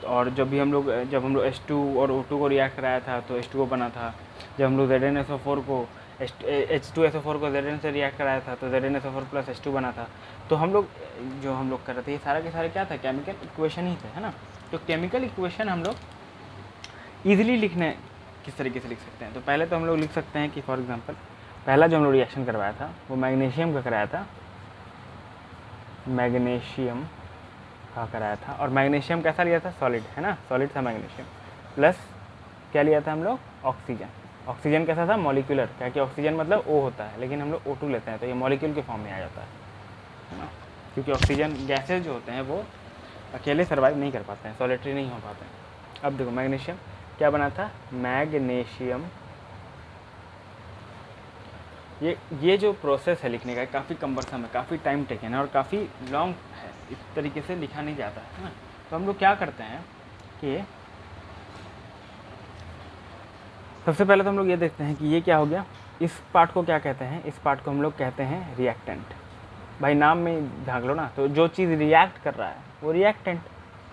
तो और जब हम लोग H2 और O2 को रिएक्ट कराया था तो H2O बना था। जब हम लोग ZnSO4 को H2SO4 को Zn से रिएक्ट कराया था तो ZnSO4 प्लस H2 बना था। तो हम लोग कर रहे थे, ये सारा के सारे क्या था, केमिकल इक्वेशन ही थे, है ना। तो केमिकल इक्वेशन हम लोग ईजिली लिखने किस तरीके से लिख सकते हैं, तो पहले तो हम लोग लिख सकते हैं कि फॉर एग्जांपल पहला जो हम लोग रिएक्शन करवाया था वो मैग्नीशियम का कराया था, मैग्नीशियम का कराया था। और मैग्नीशियम कैसा लिया था, सॉलिड, है ना, सॉलिड था मैग्नीशियम। प्लस क्या लिया था हम लोग, ऑक्सीजन। ऑक्सीजन कैसा था, मॉलिक्यूलर, क्या कि ऑक्सीजन मतलब O होता है, लेकिन हम लोग O2 लेते हैं तो ये मॉलिक्यूल के फॉर्म में आ जाता है ना, क्योंकि ऑक्सीजन गैसेज जो होते हैं वो अकेले सर्वाइव नहीं कर पाते हैं, सॉलिटरी नहीं हो पाते हैं। अब देखो मैग्नीशियम क्या बना था, मैग्नीशियम। ये जो प्रोसेस है लिखने का काफ़ी कम्बरसम है, काफ़ी टाइम टेकन है और काफ़ी लॉन्ग है, इस तरीके से लिखा नहीं जाता है ना। तो हम लोग क्या करते हैं कि सबसे पहले तो हम लोग ये देखते हैं कि ये क्या हो गया, इस पार्ट को क्या कहते हैं, इस पार्ट को हम लोग कहते हैं रिएक्टेंट। भाई नाम में झाँक लो ना, तो जो चीज़ रिएक्ट कर रहा है वो रिएक्टेंट,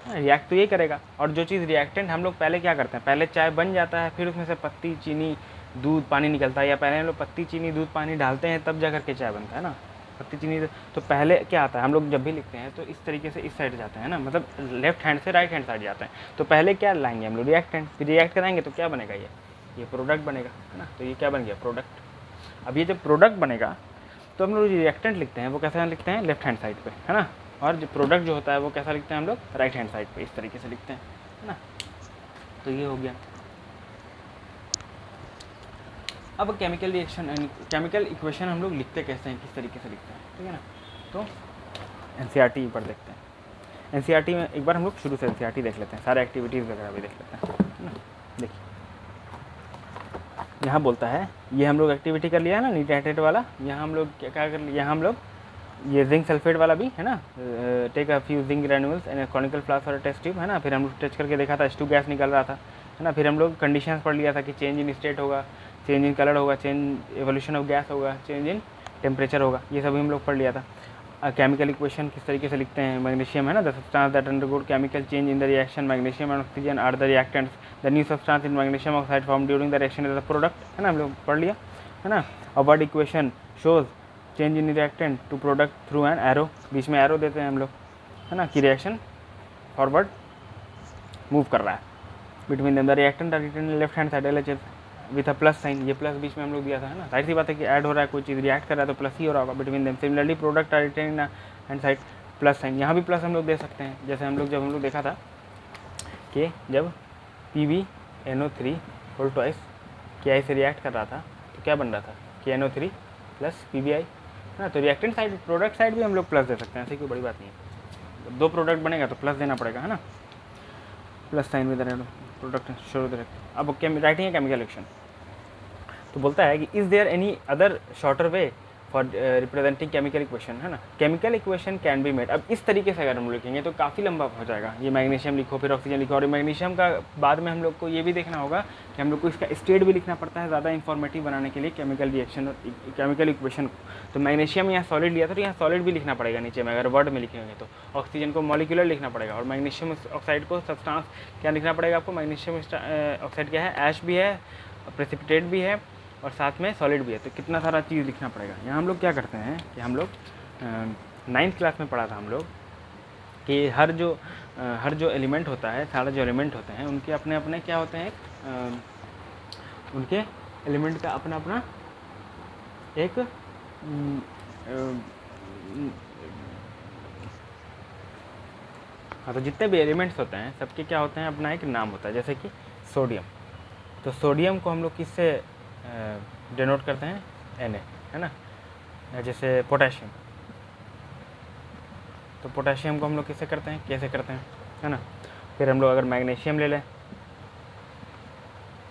रिएक्ट तो ये करेगा। और जो चीज़ रिएक्टेंट हम लोग पहले क्या करते हैं, पहले चाय बन जाता है, फिर उसमें से पत्ती, चीनी, दूध, पानी निकलता है, या पहले हम लोग पत्ती, चीनी, दूध, पानी डालते हैं तब जा करके चाय बनता है ना, पत्ती, चीनी। तो पहले क्या आता है, हम लोग जब भी लिखते हैं तो इस तरीके से इस साइड जाते हैं ना, मतलब लेफ्ट हैंड से राइट हैंड साइड जाते हैं। तो पहले क्या लाएंगे हम लोग, रिएक्टेंट, फिर रिएक्ट कराएंगे तो क्या बनेगा, ये प्रोडक्ट बनेगा, है ना। तो ये क्या बन गया, प्रोडक्ट। अब ये जब प्रोडक्ट बनेगा तो हम लोग रिएक्टेंट लिखते हैं वो कैसा लिखते हैं, लेफ्ट हैंड साइड पे, है ना। और जो प्रोडक्ट जो होता है वो कैसा लिखते हैं हम लोग, राइट हैंड साइड पे, इस तरीके से लिखते हैं, है ना। तो ये हो गया। अब केमिकल रिएक्शन, केमिकल इक्वेशन हम लोग लिखते कैसे हैं, किस तरीके से लिखते हैं, ठीक है ना। तो NCERT पर देखते हैं। NCERT में एक बार हम लोग शुरू से NCERT देख लेते हैं, सारे एक्टिविटीज़ वगैरह भी देख लेते हैं, है ना। देखिए यहाँ बोलता है, ये हम लोग एक्टिविटी कर लिया है ना, निट्राइटेट वाला। यहाँ हम लोग क्या कर लिया, यहाँ हम लोग ये जिंक सल्फेट वाला भी, है ना, take a few zinc granules and conical flask और टेस्ट ट्यूब, है ना। फिर हम लोग टेस्ट करके देखा था H2 गैस निकल रहा था, है ना। फिर हम लोग कंडीशंस पढ़ लिया था कि चेंज इन स्टेट होगा, चेंज इन कलर होगा, चेंज एवोल्यूशन ऑफ गैस होगा, चेंज इन टेम्परेचर होगा, ये सभी हम लोग पढ़ लिया था। केमिकल इक्वेशन किस तरीके से लिखते हैं, मैग्नीशियम, है ना, the substance that undergo chemical change in the reaction magnesium and oxygen are the reactants, the new substance in magnesium oxide form during the reaction is the product, है ना, हम लोग पढ़ लिया, है ना। और word equation shows change in reactant to product through an arrow, बीच में एरो देते हैं हम लोग, है ना, कि रिएक्शन फॉरवर्ड मूव कर रहा है। Between them the reactant are written left hand side LHF with a plus sign, ये प्लस बीच में हम लोग दिया था, है ना। जाहिर सी बात है कि ऐड हो रहा है, कोई चीज़ रिएक्ट कर रहा है तो प्लस ही हो रहा होगा between them. Similarly product are written in hand side plus sign, यहाँ भी प्लस हम लोग दे सकते हैं। जैसे हम लोग देखा था कि जब PbNO3 होल ट्वाइस Ki से रिएक्ट कर रहा था तो क्या बन रहा था, KNO3 प्लस PBI, है ना। तो रिएक्टेंट साइड, प्रोडक्ट साइड भी हम लोग प्लस दे सकते हैं, ऐसी कोई बड़ी बात नहीं है। जब 2 प्रोडक्ट बनेगा तो प्लस देना पड़ेगा, है ना, प्लस साइन विद प्रोडक्ट शुरू डायरेक्ट। अब राइटिंग है केमिकल रिएक्शन, तो बोलता है कि is there any other shorter way for representing chemical equation, है ना। Chemical equation can be made, अब इस तरीके से अगर हम लिखेंगे तो काफ़ी लंबा हो जाएगा। ये मैग्नीशियम लिखो, फिर ऑक्सीजन लिखो, और मैग्नीशियम का बाद में हम लोग को ये भी देखना होगा कि हम लोग को इसका स्टेट भी लिखना पड़ता है ज़्यादा इंफॉर्मेटिव बनाने के लिए केमिकल रिएक्शन और केमिकल इक्वेशन को। तो मैग्नीशियम यहाँ सॉलिड लिया था तो यहाँ सॉलिड भी लिखना पड़ेगा नीचे में, अगर वर्ड में लिखेंगे तो। ऑक्सीजन को मॉलिक्यूलर लिखना पड़ेगा, और मैग्नीशियम ऑक्साइड को सब्सटेंस क्या लिखना पड़ेगा आपको। मैग्नीशियम ऑक्साइड क्या है, ऐश भी है, प्रेसिपिटेट भी है, और साथ में सॉलिड भी है। तो कितना सारा चीज़ लिखना पड़ेगा। यहाँ हम लोग क्या करते हैं कि हम लोग 9th क्लास में पढ़ा था हम लोग कि हर जो एलिमेंट होता है, सारे जो एलिमेंट होते हैं उनके अपने अपने क्या होते हैं, उनके एलिमेंट का अपना अपना एक हाँ, तो जितने भी एलिमेंट्स होते हैं सबके क्या होते हैं, अपना एक नाम होता है। जैसे कि सोडियम, तो सोडियम को हम लोग किससे डिनोट करते हैं, Na, है ना। जैसे पोटेशियम, तो पोटेशियम को हम लोग किससे करते हैं, कैसे करते हैं, है ना। फिर हम लोग अगर मैग्नीशियम ले लें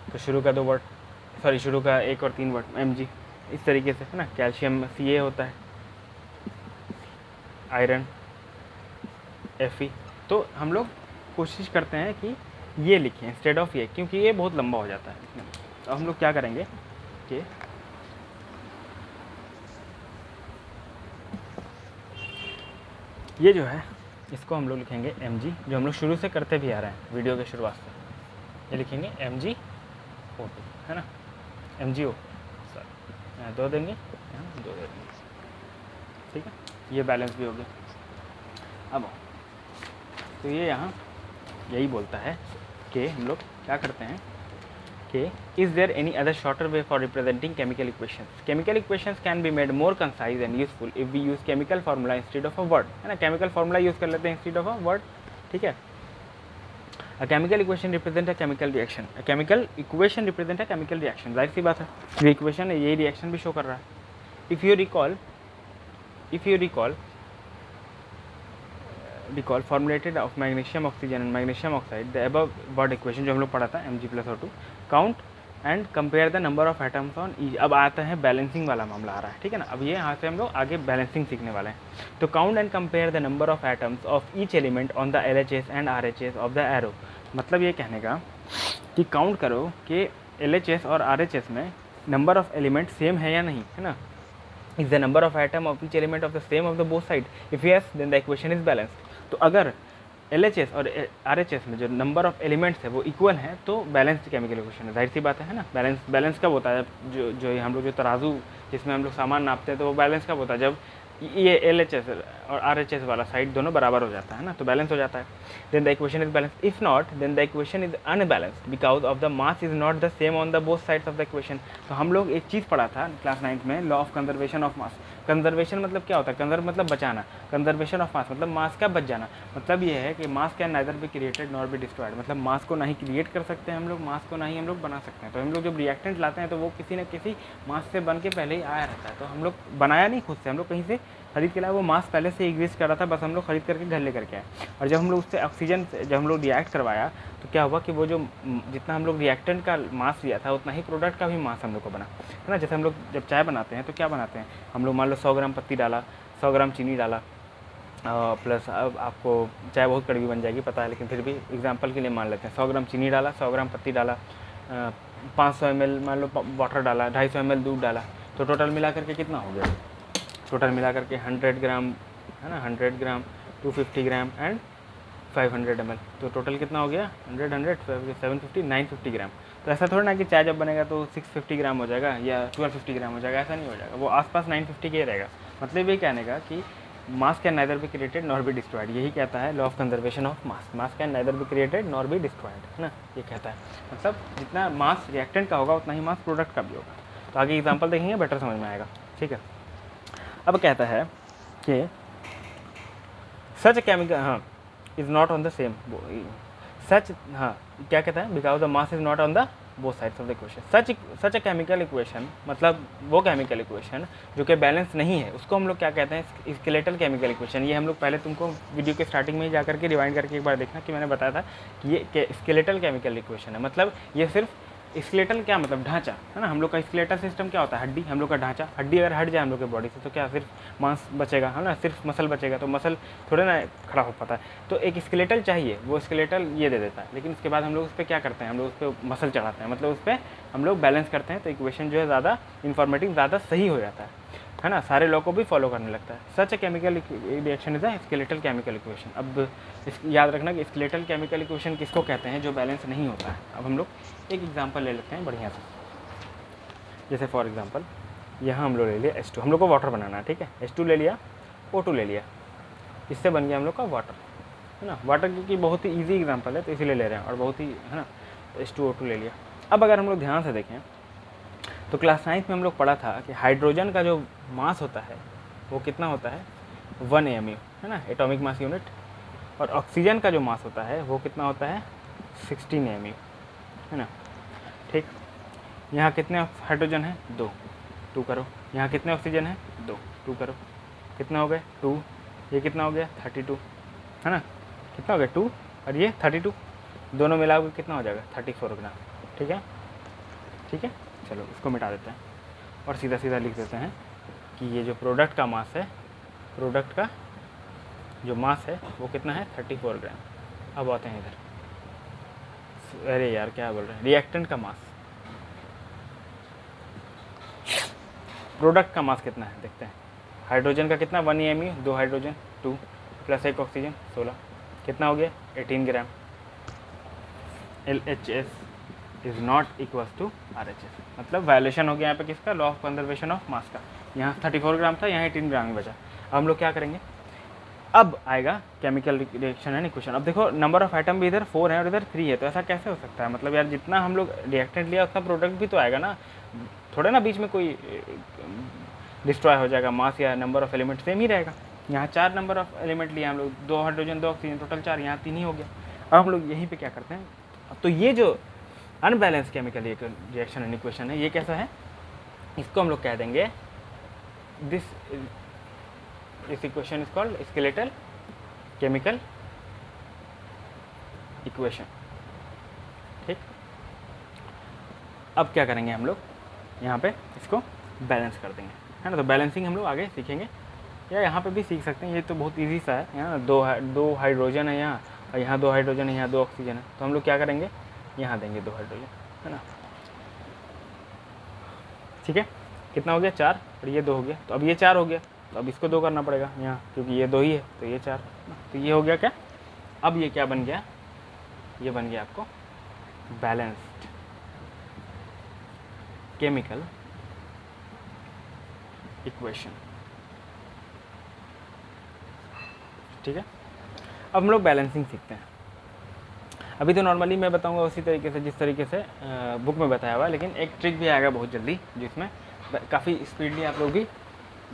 तो शुरू का 2 वर्ड, सॉरी शुरू का 1 और 3 वर्ड Mg, इस तरीके से, है ना। कैल्शियम Ca होता है, आयरन Fe। तो हम लोग कोशिश करते हैं कि ये लिखें इंस्टेड ऑफ ये, क्योंकि ये बहुत लंबा हो जाता है लिखने में। तो हम लोग क्या करेंगे कि ये जो है इसको हम लोग लिखेंगे Mg, जो हम लोग शुरू से करते भी आ रहे हैं वीडियो के शुरुआत से। ये लिखेंगे MgO2, है ना, MgO, सॉरी यहाँ 2 देंगे, यहाँ 2 दे देंगे, ठीक है। ये बैलेंस भी हो गया। अब तो ये यहाँ यही बोलता है कि हम लोग क्या करते हैं कि is there any other shorter way for representing chemical equations. Chemical equations can be made more concise and useful if we use chemical formula instead of a word, है ना। केमिकल फार्मूला यूज़ कर लेते हैं instead of a word, ठीक है। अ chemical equation represent a chemical reaction, a chemical equation represent a chemical reaction. जाहिर सी बात है, ये इक्वेशन है, यही रिएक्शन भी शो कर रहा है। If you recall formulated of magnesium oxygen and magnesium oxide, the above word equation जो हम लोग पढ़ा था Mg+O2, count and compare the number of atoms on each. अब आता है बैलेंसिंग वाला मामला आ रहा है, ठीक है ना। अब ये यहाँ से हम लोग आगे बैलेंसिंग सीखने वाले हैं। तो count and compare the number of atoms of each element on the LHS and RHS of the arrow. मतलब ये कहने का कि काउंट करो कि LHS और RHS में नंबर ऑफ एलिमेंट सेम है या नहीं, है ना। Is the number of atom of each element of the same of the both side, if yes then the equation is balanced. तो अगर LHS और RHS में जो नंबर ऑफ एलिमेंट्स है वो इक्वल हैं तो बैलेंस्ड केमिकल इक्वेशन है। जाहिर सी बात है ना। बैलेंस कब होता है, जो हम लोग जो तराजू जिसमें हम लोग सामान नापते हैं तो वो बैलेंस कब होता है, जब ये LHS और RHS वाला साइड दोनों बराबर हो जाता है ना, तो बैलेंस हो जाता है। Then the equation is balance. If not then the equation is unbalanced because of the mass is not the same on the both sides of the equation. तो हम लोग एक चीज़ पढ़ा था क्लास 9th में, law of conservation of mass. Conservation मतलब क्या होता है, कंजर्व मतलब बचाना, कंजर्वेशन ऑफ मास मतलब मास का बच जाना। मतलब ये है कि मास can neither be created nor be destroyed, मतलब मास को ना ही क्रिएट कर सकते हैं हम लोग, मास को ना ही हम लोग बना सकते हैं। तो हम लोग जब रिएक्टेंट लाते हैं तो वो किसी न किसी मास से बन के पहले ही आया रहता है। तो हम लोग बनाया नहीं खुद से, हम लोग कहीं से खरीद के लाए, वो मास पहले से एग्जिस्ट कर रहा था, बस हम लोग खरीद करके घर लेकर के आए। और जब हम लोग उससे ऑक्सीजन जब हम लोग रिएक्ट करवाया तो क्या हुआ कि वो जो जितना हम लोग रिएक्टेंट का मास लिया था उतना ही प्रोडक्ट का भी मास हम लोग को बना, है ना। जैसे हम लोग जब चाय बनाते हैं तो क्या बनाते हैं हम लोग, मान लो 100 ग्राम पत्ती डाला, 100 ग्राम चीनी डाला, प्लस अब आपको चाय बहुत कड़वी बन जाएगी पता है, लेकिन फिर भी एग्जांपल के लिए मान लेते हैं 100 ग्राम चीनी डाला, 100 ग्राम पत्ती डाला, 500 ml मान लो वाटर डाला, 250 ml दूध डाला, तो टोटल मिला करके कितना हो गया, टोटल मिला करके 100 ग्राम, है ना, 100 ग्राम, 250 ग्राम एंड 500 ml, तो टोटल कितना हो गया 100 750 950 ग्राम। तो ऐसा थोड़ा ना कि चाय जब बनेगा तो 650 ग्राम हो जाएगा या 1250 ग्राम हो जाएगा, ऐसा नहीं हो जाएगा, वो आसपास 950 के रहेगा। मतलब ये कहने का कि मास can neither be created nor be destroyed, यही कहता है law of conservation of mass. Mass can neither be created nor be destroyed, है ना, ये कहता है। मतलब जितना मास रिएक्टेंट का होगा उतना ही मास प्रोडक्ट का भी होगा। तो आगे एग्जाम्पल देखेंगे बेटर समझ में आएगा, ठीक है। अब कहता है कि सच केमिकल, हाँ, is not on the same, such, हाँ क्या कहता है, because the mass is not on the both sides of the equation. Such a chemical equation मतलब वो केमिकल इक्वेशन जो कि बैलेंस नहीं है, उसको हम लोग क्या कहते हैं, स्केलेटल केमिकल इक्वेशन। ये हम लोग पहले तुमको वीडियो के स्टार्टिंग में ही जाकर के रिवाइंड करके एक बार देखना कि मैंने बताया था कि ये स्केलेटल केमिकल इक्वेशन है। मतलब ये सिर्फ स्केलेटल क्या मतलब ढांचा, है ना। हम लोग का स्केलेटल सिस्टम क्या होता है, हड्डी, हम लोग का ढांचा। हड्डी अगर हट जाए हम लोग के बॉडी से तो क्या सिर्फ मांस बचेगा, है ना, सिर्फ मसल बचेगा, तो मसल थोड़े ना खड़ा हो पाता है। तो एक स्केलेटल चाहिए, वो स्केलेटल ये दे देता है, लेकिन उसके बाद हम लोग उस पर क्या करते हैं, हम लोग उस पर मसल चढ़ाते हैं, मतलब उस पर हम लोग बैलेंस करते हैं। तो इक्वेशन जो है ज़्यादा इन्फॉर्मेटिव, ज़्यादा सही हो जाता है ना, सारे लॉ को भी फॉलो करने लगता है। Such a chemical reaction is a skeletal chemical equation. अब याद रखना कि स्केलेटल केमिकल इक्वेशन किसको कहते हैं, जो बैलेंस नहीं होता है। अब हम लोग एक एग्जांपल ले लेते हैं बढ़िया से, जैसे फॉर एग्जांपल यहाँ हम लोग ले लिया H2, हम लोग को वाटर बनाना है, ठीक है। H2 ले लिया, O2 ले लिया, इससे बन गया हम लोग का वाटर, है ना। वाटर क्योंकि बहुत ही ईजी एग्जाम्पल है तो इसीलिए ले रहे हैं, और बहुत ही, है ना, H2O2 ले लिया। अब अगर हम लोग ध्यान से देखें तो क्लास 9th में हम लोग पढ़ा था कि हाइड्रोजन का जो मास होता है वो कितना होता है 1 AMU, है ना, एटॉमिक मास यूनिट। और ऑक्सीजन का जो मास होता है वो कितना होता है 16 AMU, है ना। ठीक। यहाँ कितने हाइड्रोजन है? 2, 2 करो। यहाँ कितने ऑक्सीजन है? 2, 2 करो। कितना हो गए? 2। ये कितना हो गया? 32, है ना? कितना हो गया? 2 और ये 32, दोनों मिला के कितना हो जाएगा? 34 ग्राम। ठीक है, ठीक है। चलो इसको मिटा देते हैं और सीधा सीधा लिख देते हैं कि ये जो प्रोडक्ट का मास है, प्रोडक्ट का जो मास है वो कितना है? 34 ग्राम। अब आते हैं इधर, अरे यार क्या बोल रहे हैं, रिएक्टेंट का मास, प्रोडक्ट का मास कितना है देखते हैं। हाइड्रोजन का कितना? 1 EMU, 2 हाइड्रोजन 2 प्लस 1 ऑक्सीजन 16, कितना हो गया? 18 gram. LHS is not equals to RHS, मतलब वायलेशन हो गया यहाँ पे किसका? Law of conservation of mass का। यहाँ 34 ग्राम था, यहाँ 18 ग्राम ही बचा। अब हम लोग क्या करेंगे? अब आएगा केमिकल रिएक्शन एंड इक्वेशन। अब देखो नंबर ऑफ एटम भी इधर 4 है और इधर 3 है, तो ऐसा कैसे हो सकता है? मतलब यार जितना हम लोग रिएक्टेंट लिया उतना प्रोडक्ट भी तो आएगा ना, थोड़ा ना बीच में कोई डिस्ट्रॉय हो जाएगा। मास या नंबर ऑफ एलिमेंट सेम ही रहेगा। यहाँ 4 नंबर ऑफ एलिमेंट लिया हम लोग, 2 हाइड्रोजन 2 ऑक्सीजन, टोटल 4, यहाँ 3 ही हो गया। अब हम लोग यहीं पे क्या करते हैं? तो ये जो unbalance chemical reaction and equation है, ये कैसा है? इसको हम लोग कह देंगे this equation is called skeletal chemical equation. ठीक। अब क्या करेंगे हम लोग? यहाँ पे इसको बैलेंस कर देंगे, है ना? तो बैलेंसिंग हम लोग आगे सीखेंगे, या यहाँ पे भी सीख सकते हैं। ये तो बहुत इजी सा है। यहाँ 2 हाइड्रोजन है यहाँ, और यहाँ 2 हाइड्रोजन है, यहाँ 2 ऑक्सीजन है। तो हम लोग क्या करेंगे? यहाँ देंगे 2 हाइड्रोजन, है ना? ठीक है, कितना हो गया? 4 और ये 2 हो गया। तो अब ये 4 हो गया, तो अब इसको 2 करना पड़ेगा यहाँ, क्योंकि ये 2 ही है, तो ये 4। तो ये हो गया क्या? अब ये क्या बन गया? ये बन गया आपको बैलेंस्ड केमिकल इक्वेशन। ठीक है, अब हम लोग बैलेंसिंग सीखते हैं। अभी तो नॉर्मली मैं बताऊंगा उसी तरीके से जिस तरीके से बुक में बताया हुआ है, लेकिन एक ट्रिक भी आएगा बहुत जल्दी जिसमें काफ़ी स्पीडली आप लोग भी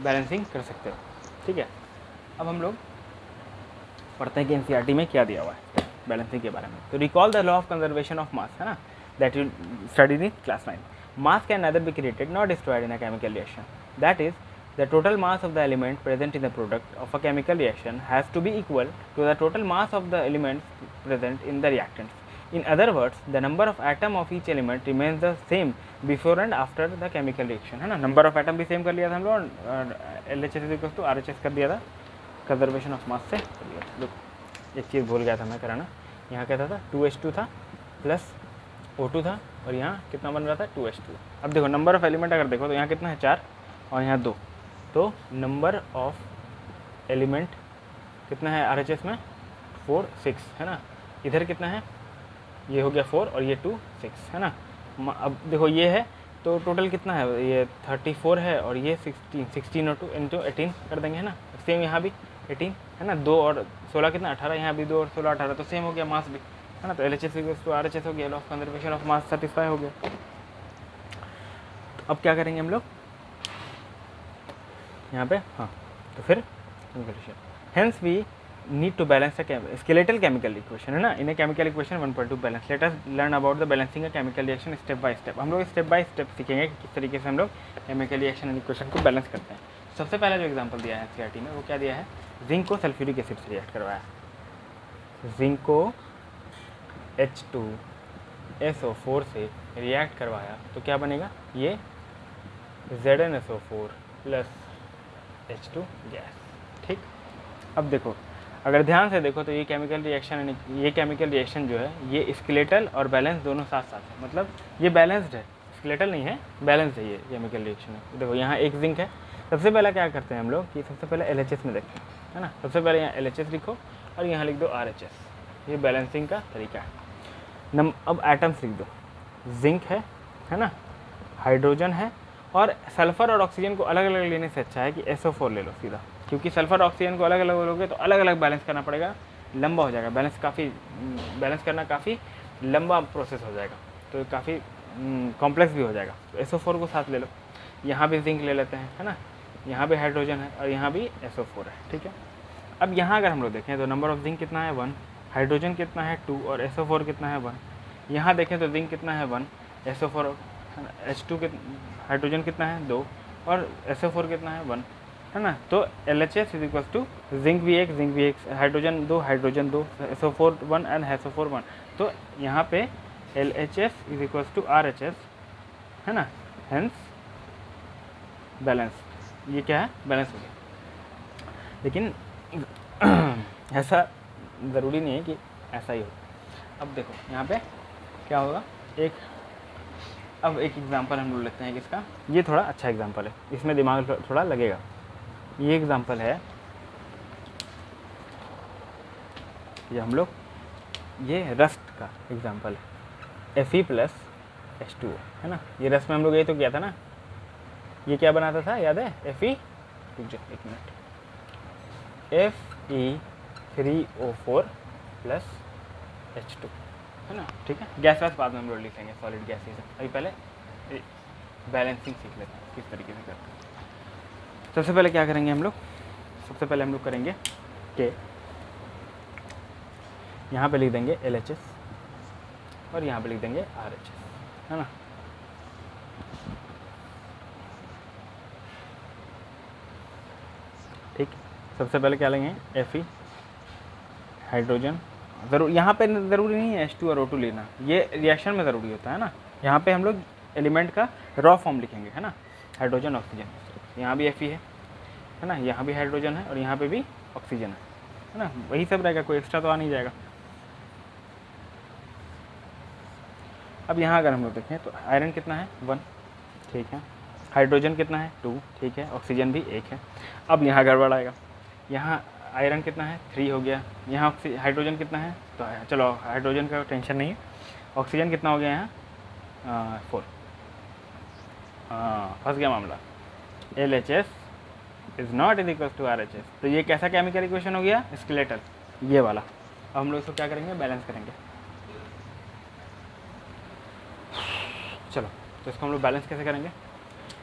बैलेंसिंग कर सकते हो। ठीक है, अब हम लोग पढ़ते हैं कि NCERT में क्या दिया हुआ है बैलेंसिंग के बारे में। तो recall the law of conservation of मास, है ना, that you studied in class 9। Mass can neither be created nor destroyed in a chemical reaction. That is, the total mass of the element present in the product of a chemical reaction has to be equal to the total mass of the elements present in the reactants. In other words, the number of atom of each element remains the same before and after the chemical reaction, है ना? Number of atom भी same कर लिया था हम लोग, LHS = RHS कर दिया था, कंजर्वेशन ऑफ मास से कर दिया था। लोग एक चीज़ भूल गया था मैं कराना, यहाँ कहता था 2H2 था प्लस O2 था, और यहाँ कितना बन रहा था? 2H2। अब देखो नंबर ऑफ एलिमेंट अगर देखो तो यहाँ कितना है? 4 और यहाँ 2, तो नंबर ऑफ एलिमेंट कितना है RHS में? 4, 6, है ना? इधर कितना है? ये हो गया 4 और ये 2, 6, है ना? अब देखो ये है तो टोटल कितना है? ये 34 है और ये 16 और 2 इंटू 18 कर देंगे, है ना? सेम यहाँ भी 18, है ना? 2 और 16 कितना? 18, यहाँ भी 2 और 16 18, तो सेम हो गया मास भी, है ना? तो LHS = RHS हो गया, law of conservation of mass satisfy हो गया। तो अब क्या करेंगे हम लोग यहाँ पे? हाँ, तो फिर hence we need to balance a skeletal chemical equation, है ना? In a chemical equation 1.2 balance. Let us learn about the balancing a chemical reaction step by step. हम लोग स्टेप बाय स्टेप सीखेंगे कि किस तरीके से हम लोग केमिकल रिएक्शन एंड इक्वेशन को बैलेंस करते हैं। सबसे पहला जो एग्जांपल दिया है NCERT में वो क्या दिया है? जिंक को सल्फ्यूरिक एसिड से रिएक्ट करवाया। जिंक को H2SO4 से रिएक्ट करवाया तो क्या बनेगा? ये ZnSO4 प्लस H2 गैस। ठीक, अब देखो अगर ध्यान से देखो तो ये केमिकल रिएक्शन जो है ये स्केलेटल और बैलेंस दोनों साथ साथ है, मतलब ये बैलेंस्ड है, स्केलेटल नहीं है, बैलेंस्ड है ये केमिकल रिएक्शन है। देखो यहाँ एक जिंक है। सबसे पहले क्या करते हैं हम लोग कि सबसे पहले LHS में देखते हैं, है ना? सबसे पहले यहाँ LHS लिखो और यहाँ लिख दो RHS, ये बैलेंसिंग का तरीका है। अब एटम्स लिख दो, जिंक है ना, हाइड्रोजन है, और सल्फ़र और ऑक्सीजन को अलग अलग लेने से अच्छा है कि SO4 ले लो सीधा, क्योंकि सल्फ़र और ऑक्सीजन को अलग अलग लोगे तो अलग अलग बैलेंस करना पड़ेगा, लंबा हो जाएगा बैलेंस करना काफ़ी लंबा प्रोसेस हो जाएगा, तो काफ़ी कॉम्प्लेक्स भी हो जाएगा। तो SO4 को साथ ले लो। यहाँ भी जिंक ले लेते हैं, है ना? यहाँ भी हाइड्रोजन है और यहाँ भी SO4 है। ठीक है, अब यहाँ अगर हम लोग देखें तो नंबर ऑफ जिंक कितना है? 1, हाइड्रोजन कितना है? 2 और SO4 कितना है? 1। यहाँ देखें तो जिंक कितना है? 1, SO4 H2 के हाइड्रोजन कितना है 2 और SO4 कितना है 1 है ना। तो LHS is equal to zinc भी एक हाइड्रोजन 2 SO4 1 एंड SO4 1। तो यहाँ पे LHS is equal to RHS है ना, हेंस बैलेंस। ये क्या है, बैलेंस हो गया। लेकिन ऐसा ज़रूरी नहीं है कि ऐसा ही हो। अब देखो यहाँ पे क्या होगा, अब एक एग्जांपल हम लोग लेते हैं किसका, ये थोड़ा अच्छा एग्जांपल है, इसमें दिमाग थोड़ा लगेगा। ये एग्जांपल है, ये हम लोग ये रस्ट का एग्जांपल है, Fe प्लस H2O है ना। ये रस्ट में हम लोग ये तो किया था ना, ये क्या बनाता था याद है, Fe, एक मिनट, Fe3O4 प्लस H2 है ना, ठीक है। गैस वैस बाद में हम लोग लिखेंगे, सॉलिड गैस ये सब। अभी पहले बैलेंसिंग सीख लेते हैं किस तरीके से करते हैं। सबसे पहले क्या करेंगे हम लोग, सबसे पहले हम लोग करेंगे कि यहाँ पे लिख देंगे LHS और यहाँ पे लिख देंगे RHS है ना। ठीक, सबसे पहले क्या लेंगे Fe, हाइड्रोजन, ज़रूर यहाँ पे ज़रूरी नहीं है H2 और O2 लेना, ये रिएक्शन में ज़रूरी होता है ना। यहाँ पे हम लोग एलिमेंट का रॉ फॉर्म लिखेंगे है ना, हाइड्रोजन ऑक्सीजन। यहाँ भी Fe है ना, यहाँ भी हाइड्रोजन है और यहाँ पे भी ऑक्सीजन है ना, वही सब रहेगा, कोई एक्स्ट्रा तो आ नहीं जाएगा। अब यहाँ अगर हम लोग देखें तो आयरन कितना है 1, ठीक है, हाइड्रोजन कितना है 2, ठीक है, ऑक्सीजन भी 1 है। अब यहाँ गड़बड़ आएगा, यहाँ आयरन कितना है 3 हो गया, यहाँ हाइड्रोजन कितना है, तो चलो हाइड्रोजन का टेंशन नहीं है, ऑक्सीजन कितना हो गया यहाँ 4, फंस गया मामला। LHS is not is equal to RHS। तो ये कैसा केमिकल इक्वेशन हो गया, स्केलेटल, ये वाला। अब हम लोग इसको क्या करेंगे, बैलेंस करेंगे। चलो, तो इसको हम लोग बैलेंस कैसे करेंगे,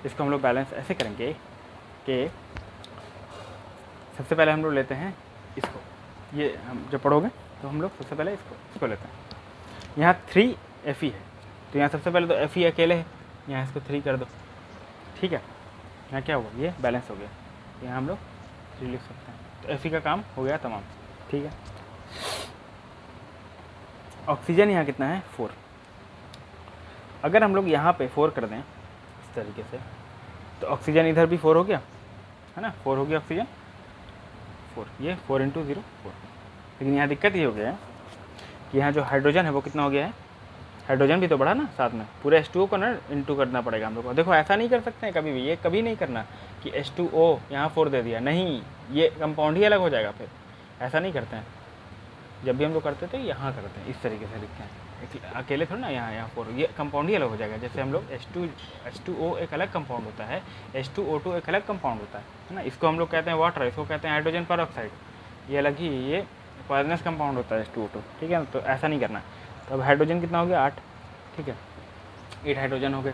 इसको हम लोग बैलेंस ऐसे करेंगे कि सबसे पहले हम लोग लेते हैं इसको, ये हम जब पढ़ोगे तो हम लोग सबसे पहले इसको लेते हैं। यहाँ 3 Fe है, तो यहाँ सबसे पहले तो Fe अकेले है, यहाँ इसको 3 कर दो, ठीक है। यहाँ क्या हुआ, ये बैलेंस हो गया, यहाँ हम लोग 3 लिख सकते हैं। तो Fe का काम हो गया तमाम, ठीक है। ऑक्सीजन यहाँ कितना है 4, अगर हम लोग यहाँ पे 4 कर दें इस तरीके से, तो ऑक्सीजन इधर भी 4 हो गया है ना, 4 हो गया ऑक्सीजन 4, ये 4 × 0 4। लेकिन यहाँ दिक्कत ये हो गया है कि यहाँ जो हाइड्रोजन है वो कितना हो गया है, हाइड्रोजन भी तो बढ़ा ना साथ में, पूरे H2O को ना इंटू करना पड़ेगा हम लोग को। देखो ऐसा नहीं कर सकते हैं कभी भी, ये कभी नहीं करना कि H2O यहाँ 4 दे दिया, नहीं, ये कंपाउंड ही अलग हो जाएगा, फिर ऐसा नहीं करते हैं। जब भी हम लोग करते थे यहाँ करते हैं, इस तरीके से लिखते हैं, अकेले थोड़ा ना यहाँ 4, ये कंपाउंड ही अलग हो जाएगा। जैसे हम लोग H2O एक अलग कंपाउंड होता है, H2O2 एक अलग कंपाउंड होता है ना, इसको हम लोग कहते हैं वाटर, इसको कहते हैं हाइड्रोजन पेरोक्साइड, ये अलग ही, ये पॉइजनस कंपाउंड होता है H2O2, ठीक है ना। तो ऐसा नहीं करना। तो अब हाइड्रोजन कितना हो गया 8, ठीक है, 8 हाइड्रोजन हो गए।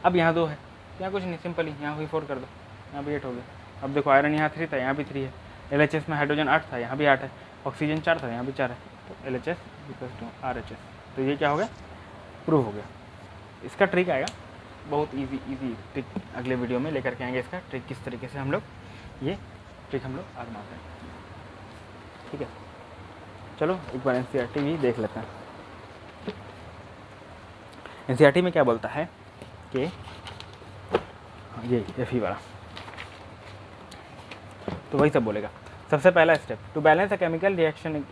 अब यहाँ 2 है, यहाँ कुछ नहीं, सिंपली यहाँ भी 4 कर दो, यहाँ भी 8 हो गया। अब देखो आयरन यहाँ 3 था, यहाँ भी 3 है, LHS में हाइड्रोजन 8 था, यहाँ भी 8 है, ऑक्सीजन 4 था, यहाँ भी 4 है, तो LHS = RHS। तो ये क्या हो गया, प्रूव हो गया। इसका ट्रिक आएगा, बहुत इजी ट्रिक अगले वीडियो में लेकर के आएंगे। इसका ट्रिक किस तरीके से हम लोग ये ट्रिक हम लोग आजमाते हैं, ठीक है। चलो एक बार NCERT भी देख लेते हैं। NCERT में क्या बोलता है कि ये Fe वाला, तो वही सब बोलेगा। सबसे पहला step, to balance a chemical reaction,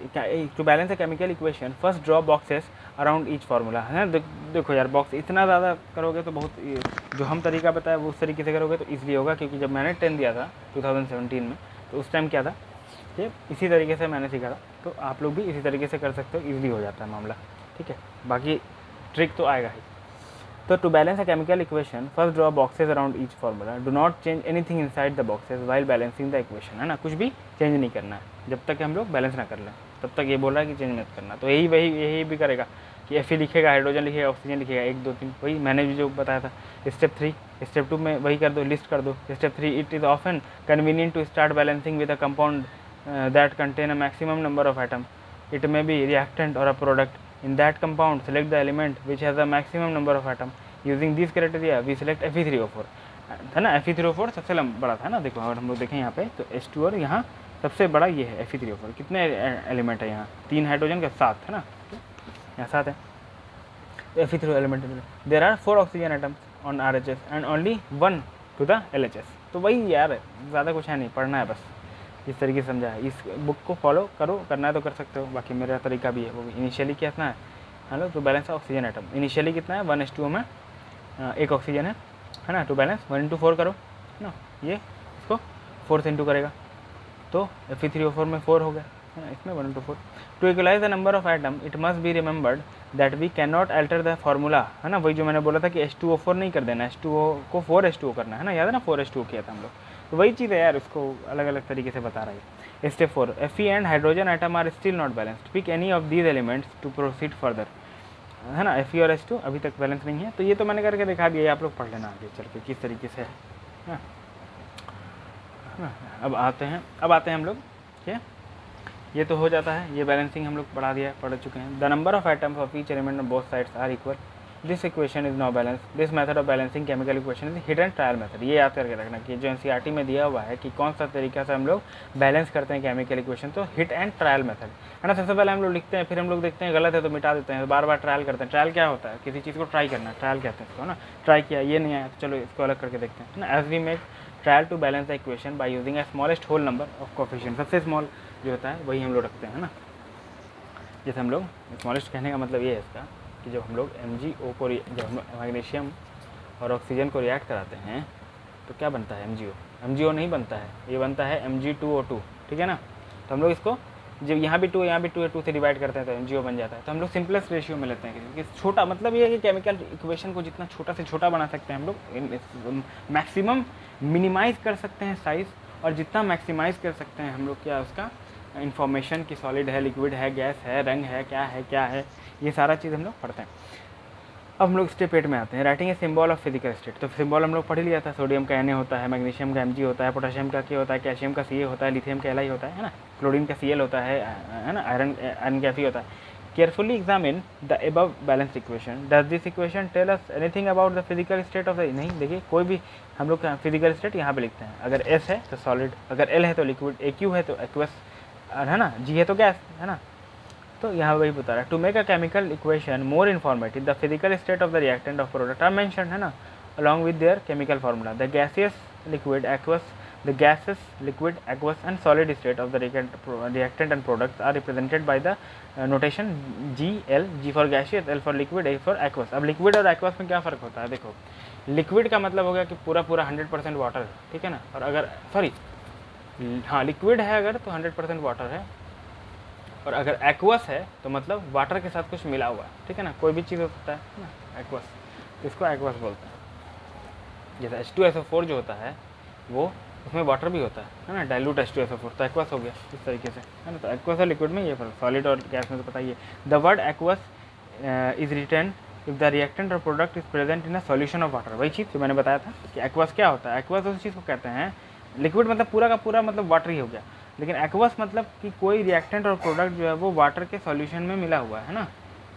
to balance a chemical equation first draw boxes around each formula है ना। देखो यार, बॉक्स इतना ज़्यादा करोगे तो बहुत, जो हम तरीका बताया वो उस तरीके से करोगे तो ईजिली होगा। क्योंकि जब मैंने 10 दिया था 2017 में, तो उस टाइम क्या था कि इसी तरीके से मैंने सीखा था, तो आप लोग भी इसी तरीके से कर सकते हो, ईजिली हो जाता है मामला, ठीक है। बाकी ट्रिक तो आएगा ही। तो to balance a chemical equation first draw boxes around each formula, do not change anything inside the boxes while balancing the equation, है ना। कुछ भी चेंज नहीं करना है जब तक हम लोग बैलेंस ना कर लें, तब तक ये बोल रहा है कि चेंज मत करना। तो यही भी करेगा कि Fe लिखेगा, हाइड्रोजन लिखेगा, ऑक्सीजन लिखेगा, 1 2 3, वही मैंने भी जो बताया था। स्टेप 3, स्टेप 2 में वही कर दो, लिस्ट कर दो। Step 3, it is often convenient to start balancing with a compound that contain a maximum number of atom, it may be reactant और a product in that compound select the element which has the maximum number of atom using this criteria we select Fe3O4 है ना। Fe3O4 सबसे बड़ा था ना। देखो अगर हम लोग देखें यहाँ पे तो H2 और यहाँ सबसे बड़ा ये है Fe3O4। कितने एलिमेंट है यहाँ? 3 हाइड्रोजन का 7 है ना, यहाँ 7 है। Fe3 element there are 4 oxygen atoms on RHS and only 1 to the LHS। तो वही यार, ज़्यादा कुछ है नहीं, पढ़ना है बस। इस तरीके से समझा है। इस बुक को फॉलो करो, करना है तो कर सकते हो। बाकी मेरा तरीका भी है, वो इनिशियली कितना है hello to balance oxygen atom. Initially कितना है 1:2 में 1 ऑक्सीजन है ना। टू बैलेंस 1:4 करो है ना, ये इसको 4 से इंटू करेगा तो Fe3O4 में 4 हो गया है ना, इसमें 1:4। To equalize the number of atom it must be remembered that we can not alter the formula है ना। वही जो मैंने बोला था कि H2O4 नहीं कर देना, H2O को 4H2O करना है ना, याद है ना 4H2O किया था हम लोग। तो वही चीज़ है यार, उसको अलग अलग तरीके से बता रहा है। Step 4 Fe and hydrogen item are still not balanced, pick any of these elements to proceed further है ना। Fe और H2 अभी तक बैलेंस नहीं है, तो ये तो मैंने करके दिखा दिया, आप लोग पढ़ लेना आगे चल के किस तरीके से है ना। अब आते हैं हम लोग क्या, ये तो हो जाता है, ये बैलेंसिंग हम लोग बढ़ा दिया है, पढ़ चुके हैं। The number of atoms of each element on both sides are equal, this equation is now balance, this method of balancing chemical equation is hit and trial method. ये याद करके रखना कि जो NCERT में दिया हुआ है कि कौन सा तरीका से हम लोग बैलेंस करते हैं केमिकल इक्वेशन, तो हिट एंड ट्रायल मेथड है ना। सबसे पहले हम लोग लिखते हैं, फिर हम लोग देखते हैं गलत है तो मिटा देते हैं, बार बार ट्रायल करते हैं। ट्रायल क्या होता है? किसी चीज़ को ट्राई करना, ट्रायल कहते हैं इसको ना। ट्राई किया, ये नहीं आया तो चलो इसको अलग करके देखते हैं ना। As we make trial to balance the equation by using a smallest whole number of coefficient, सबसे स्मॉल जो होता है वही हम लोग रखते हैं ना। जैसे हम लोग स्मॉलेस्ट कहने का मतलब ये है इसका कि जब हम लोग MgO को, जब हम मैग्नीशियम और ऑक्सीजन को रिएक्ट कराते हैं तो क्या बनता है? MgO नहीं बनता है, ये बनता है Mg2O2, ठीक है ना। तो हम लोग इसको जब यहाँ भी 2 यहाँ भी 2 है, 2 से डिवाइड करते हैं तो MgO बन जाता है। तो हम लोग सिंपलेस्ट रेशियो में लेते हैं कि छोटा, मतलब ये है कि केमिकल इक्वेशन को जितना छोटा से छोटा बना सकते हैं हम लोग, मैक्सिमम मिनिमाइज कर सकते हैं साइज़, और जितना मैक्सिमाइज कर सकते हैं हम लोग क्या उसका इन्फॉर्मेशन कि सॉलिड है, लिक्विड है, गैस है, रंग है, क्या है, ये सारा चीज़ हम लोग पढ़ते हैं। अब हम लोग स्टेप 8 में आते हैं, writing a symbol of physical state. तो सिंबल हम लोग पढ़ लिया था, सोडियम का Na होता है, मैग्नीशियम का Mg होता है, पोटेशियम का K होता है, कैल्शियम का Ca होता है, लिथियम का Li होता है ना, क्लोरीन का Cl होता है ना, आयरन का Fe होता है। Carefully examine the above balanced equation, does this equation tell us anything about the physical state of the, नहीं देखिए कोई भी हम लोग फिजिकल स्टेट यहाँ पे लिखते हैं। अगर S है तो सॉलिड, अगर L है तो लिक्विड, AQ है तो एक्वस है ना, G है तो गैस है ना। तो यहाँ वही बता रहा है, to make a chemical equation more informative the physical state of the reactant of product are mentioned है ना, along with their chemical formula. The gaseous liquid aqueous, the gases liquid aqueous and solid state of the reactant and products are represented by the notation GL, G for gaseous, L for liquid, A for aqueous. अब liquid और aqueous में क्या फ़र्क होता है? देखो liquid का मतलब हो गया कि पूरा 100% वाटर, ठीक है ना। और अगर हाँ लिक्विड है अगर तो 100% वाटर है, और अगर एक्वस है तो मतलब वाटर के साथ कुछ मिला हुआ है, ठीक है ना। कोई भी चीज़ हो सकता है ना एक्वस, इसको एक्वस बोलते हैं। जैसे H2SO4 जो होता है वो उसमें वाटर भी होता है ना, डाइल्यूट H2SO4, तो एक्वस हो गया इस तरीके से है ना। तो एक्वस और लिक्विड में ये फर्क, सॉलिड और गैस में तो पता ही है। The word aqueous is written if the reactant और product is present in a solution of water. वही चीज़ जो मैंने बताया था कि एक्वस क्या होता है। एक्वस उस चीज़ को कहते हैं, लिक्विड मतलब पूरा का पूरा मतलब वाटर ही हो गया, लेकिन एक्वस मतलब कि कोई रिएक्टेंट और प्रोडक्ट जो है वो वाटर के सॉल्यूशन में मिला हुआ है ना।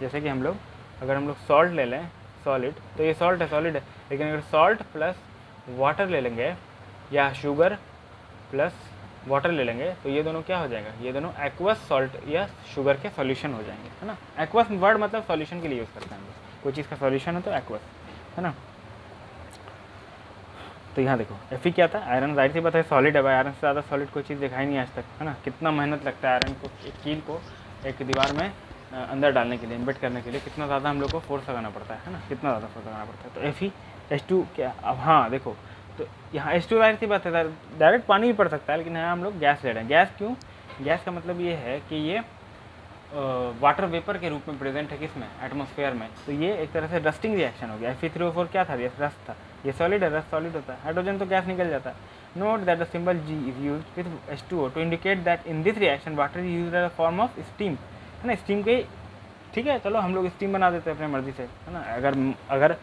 जैसे कि हम लोग अगर हम लोग सॉल्ट ले लें, सॉलिड, तो ये सॉल्ट है, सॉलिड है, लेकिन अगर सॉल्ट प्लस वाटर ले लेंगे या शुगर प्लस वाटर ले लेंगे तो ये दोनों क्या हो जाएगा? ये दोनों एक्वस सॉल्ट या शुगर के सॉल्यूशन हो जाएंगे है ना। एक्वस वर्ड मतलब सॉल्यूशन के लिए यूज़ करते हैं हम लोग, कोई चीज़ का सॉल्यूशन है तो एक्वस है ना। तो यहाँ देखो Fe क्या था? आयरन, जाहिर सी बात है सॉलिड है भाई, आयरन से ज़्यादा सॉलिड कोई चीज़ दिखाई नहीं आज तक है ना। कितना मेहनत लगता है आयरन को, एक कील को एक दीवार में अंदर डालने के लिए, इम्बेड करने के लिए कितना ज़्यादा हम लोग को फोर्स लगाना पड़ता है ना, कितना ज़्यादा फोर्स लगाना पड़ता है। तो Fe H2 क्या, अब हाँ देखो तो यहाँ H2 जाहिर सी बात है डायरेक्ट पानी भी पड़ सकता है, लेकिन यहाँ हम लोग गैस ले रहे हैं। गैस क्यों? गैस का मतलब ये है कि ये वाटर वेपर के रूप में प्रेजेंट है किसमें? एटमॉस्फेयर में। तो ये एक तरह से रस्टिंग रिएक्शन हो गया। Fe3O4 क्या था? ये रस्ट था, ये सॉलिड है, रस्ट सॉलिड होता है, हाइड्रोजन तो गैस निकल जाता है। Note that the symbol G is used with H2O to indicate that in this reaction water is used as a form of steam है ना। स्टीम के, ठीक है, चलो हम लोग स्टीम बना देते हैं अपने मर्जी से है ना। अगर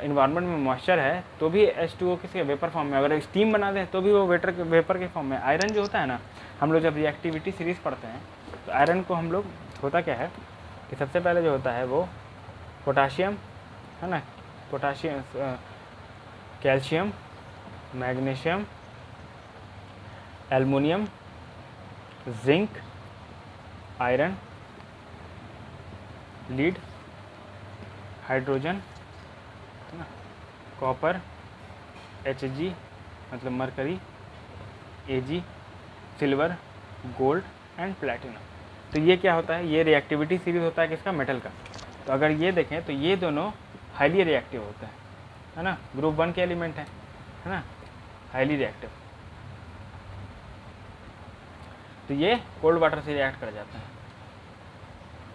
इन्वायरमेंट में मॉइस्चर है तो भी H2O किसके वेपर फॉर्म में, अगर स्टीम बना दें तो भी वो वेपर के फॉर्म में। आयरन जो होता है ना, हम लोग जब रिएक्टिविटी सीरीज पढ़ते हैं तो आयरन को हम लोग होता क्या है कि सबसे पहले जो होता है वो पोटाशियम, है ना, potassium, calcium, magnesium, aluminium, zinc, iron, lead, hydrogen, है ना, कॉपर, Hg मतलब mercury, Ag, silver, gold and platinum. तो ये क्या होता है, ये रिएक्टिविटी सीरीज होता है किसका, मेटल का। तो अगर ये देखें तो ये दोनों हाईली रिएक्टिव होते हैं, है ना, ग्रुप 1 के एलिमेंट है ना, हाईली रिएक्टिव। तो ये कोल्ड वाटर से रिएक्ट कर जाते हैं,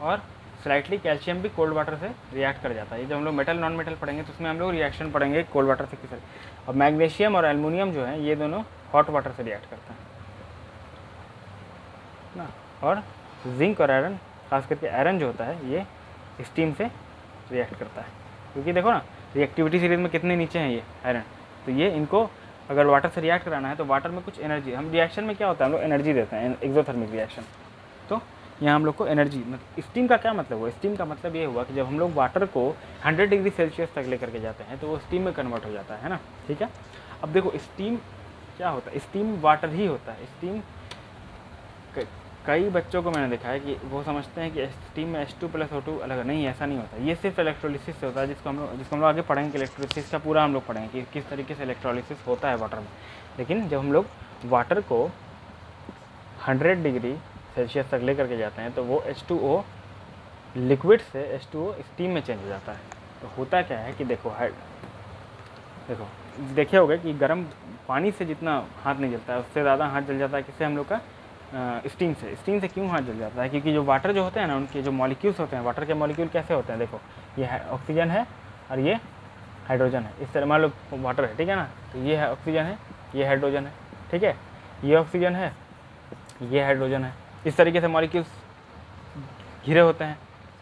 और स्लाइटली कैल्शियम भी कोल्ड वाटर से रिएक्ट कर जाता है। ये जब हम लोग मेटल नॉन मेटल पढ़ेंगे तो उसमें हम लोग रिएक्शन पढ़ेंगे कोल्ड वाटर से किस। और मैग्नीशियम और एल्युमिनियम जो है ये दोनों हॉट वाटर से रिएक्ट करते हैं ना। और जिंक और आयरन, खास करके आयरन जो होता है ये स्टीम से रिएक्ट करता है, क्योंकि देखो ना रिएक्टिविटी सीरीज में कितने नीचे हैं ये आयरन। तो ये इनको अगर वाटर से रिएक्ट कराना है तो वाटर में कुछ एनर्जी, हम रिएक्शन में क्या होता है हम लोग एनर्जी देते हैं, एक्सोथर्मिक रिएक्शन। तो यहाँ हम लोग को एनर्जी, मतलब स्टीम का क्या मतलब हुआ, स्टीम का मतलब ये हुआ कि जब हम लोग वाटर को 100 डिग्री सेल्सियस तक लेकर के जाते हैं तो वो स्टीम में कन्वर्ट हो जाता है ना, ठीक है। अब देखो स्टीम क्या होता है, स्टीम वाटर ही होता है। स्टीम कई बच्चों को मैंने देखा है कि वो समझते हैं कि स्टीम में H2+O2 अलग, नहीं ऐसा नहीं होता। ये सिर्फ इलेक्ट्रोलिसिस से होता है, जिसको हम लोग आगे पढ़ेंगे, इलेक्ट्रोलिसिस का पूरा हम लोग पढ़ेंगे कि किस तरीके से इलेक्ट्रोलिसिस होता है वाटर में। लेकिन जब हम लोग वाटर को 100 डिग्री सेल्सियस तक लेकर के जाते हैं तो वो H2O लिक्विड से H2O स्टीम में चेंज हो जाता है। तो होता क्या है कि देखो देखे होगे कि गर्म पानी से जितना हाथ नहीं जलता है उससे ज़्यादा हाथ जल जाता है किससे, हम लोग का स्टीम से। स्टीम से क्यों हाथ जल जाता है, क्योंकि जो वाटर जो होते हैं ना उनके जो मॉलिक्यूल्स होते हैं, वाटर के मॉलिक्यूल कैसे होते हैं, देखो ये ऑक्सीजन है और ये हाइड्रोजन है। इस तरह मान लो वाटर है, ठीक है ना, तो ये है ऑक्सीजन है, ये हाइड्रोजन है, ठीक है, ये ऑक्सीजन है, ये हाइड्रोजन है। इस तरीके से मॉलिक्यूल्स घिरे होते हैं,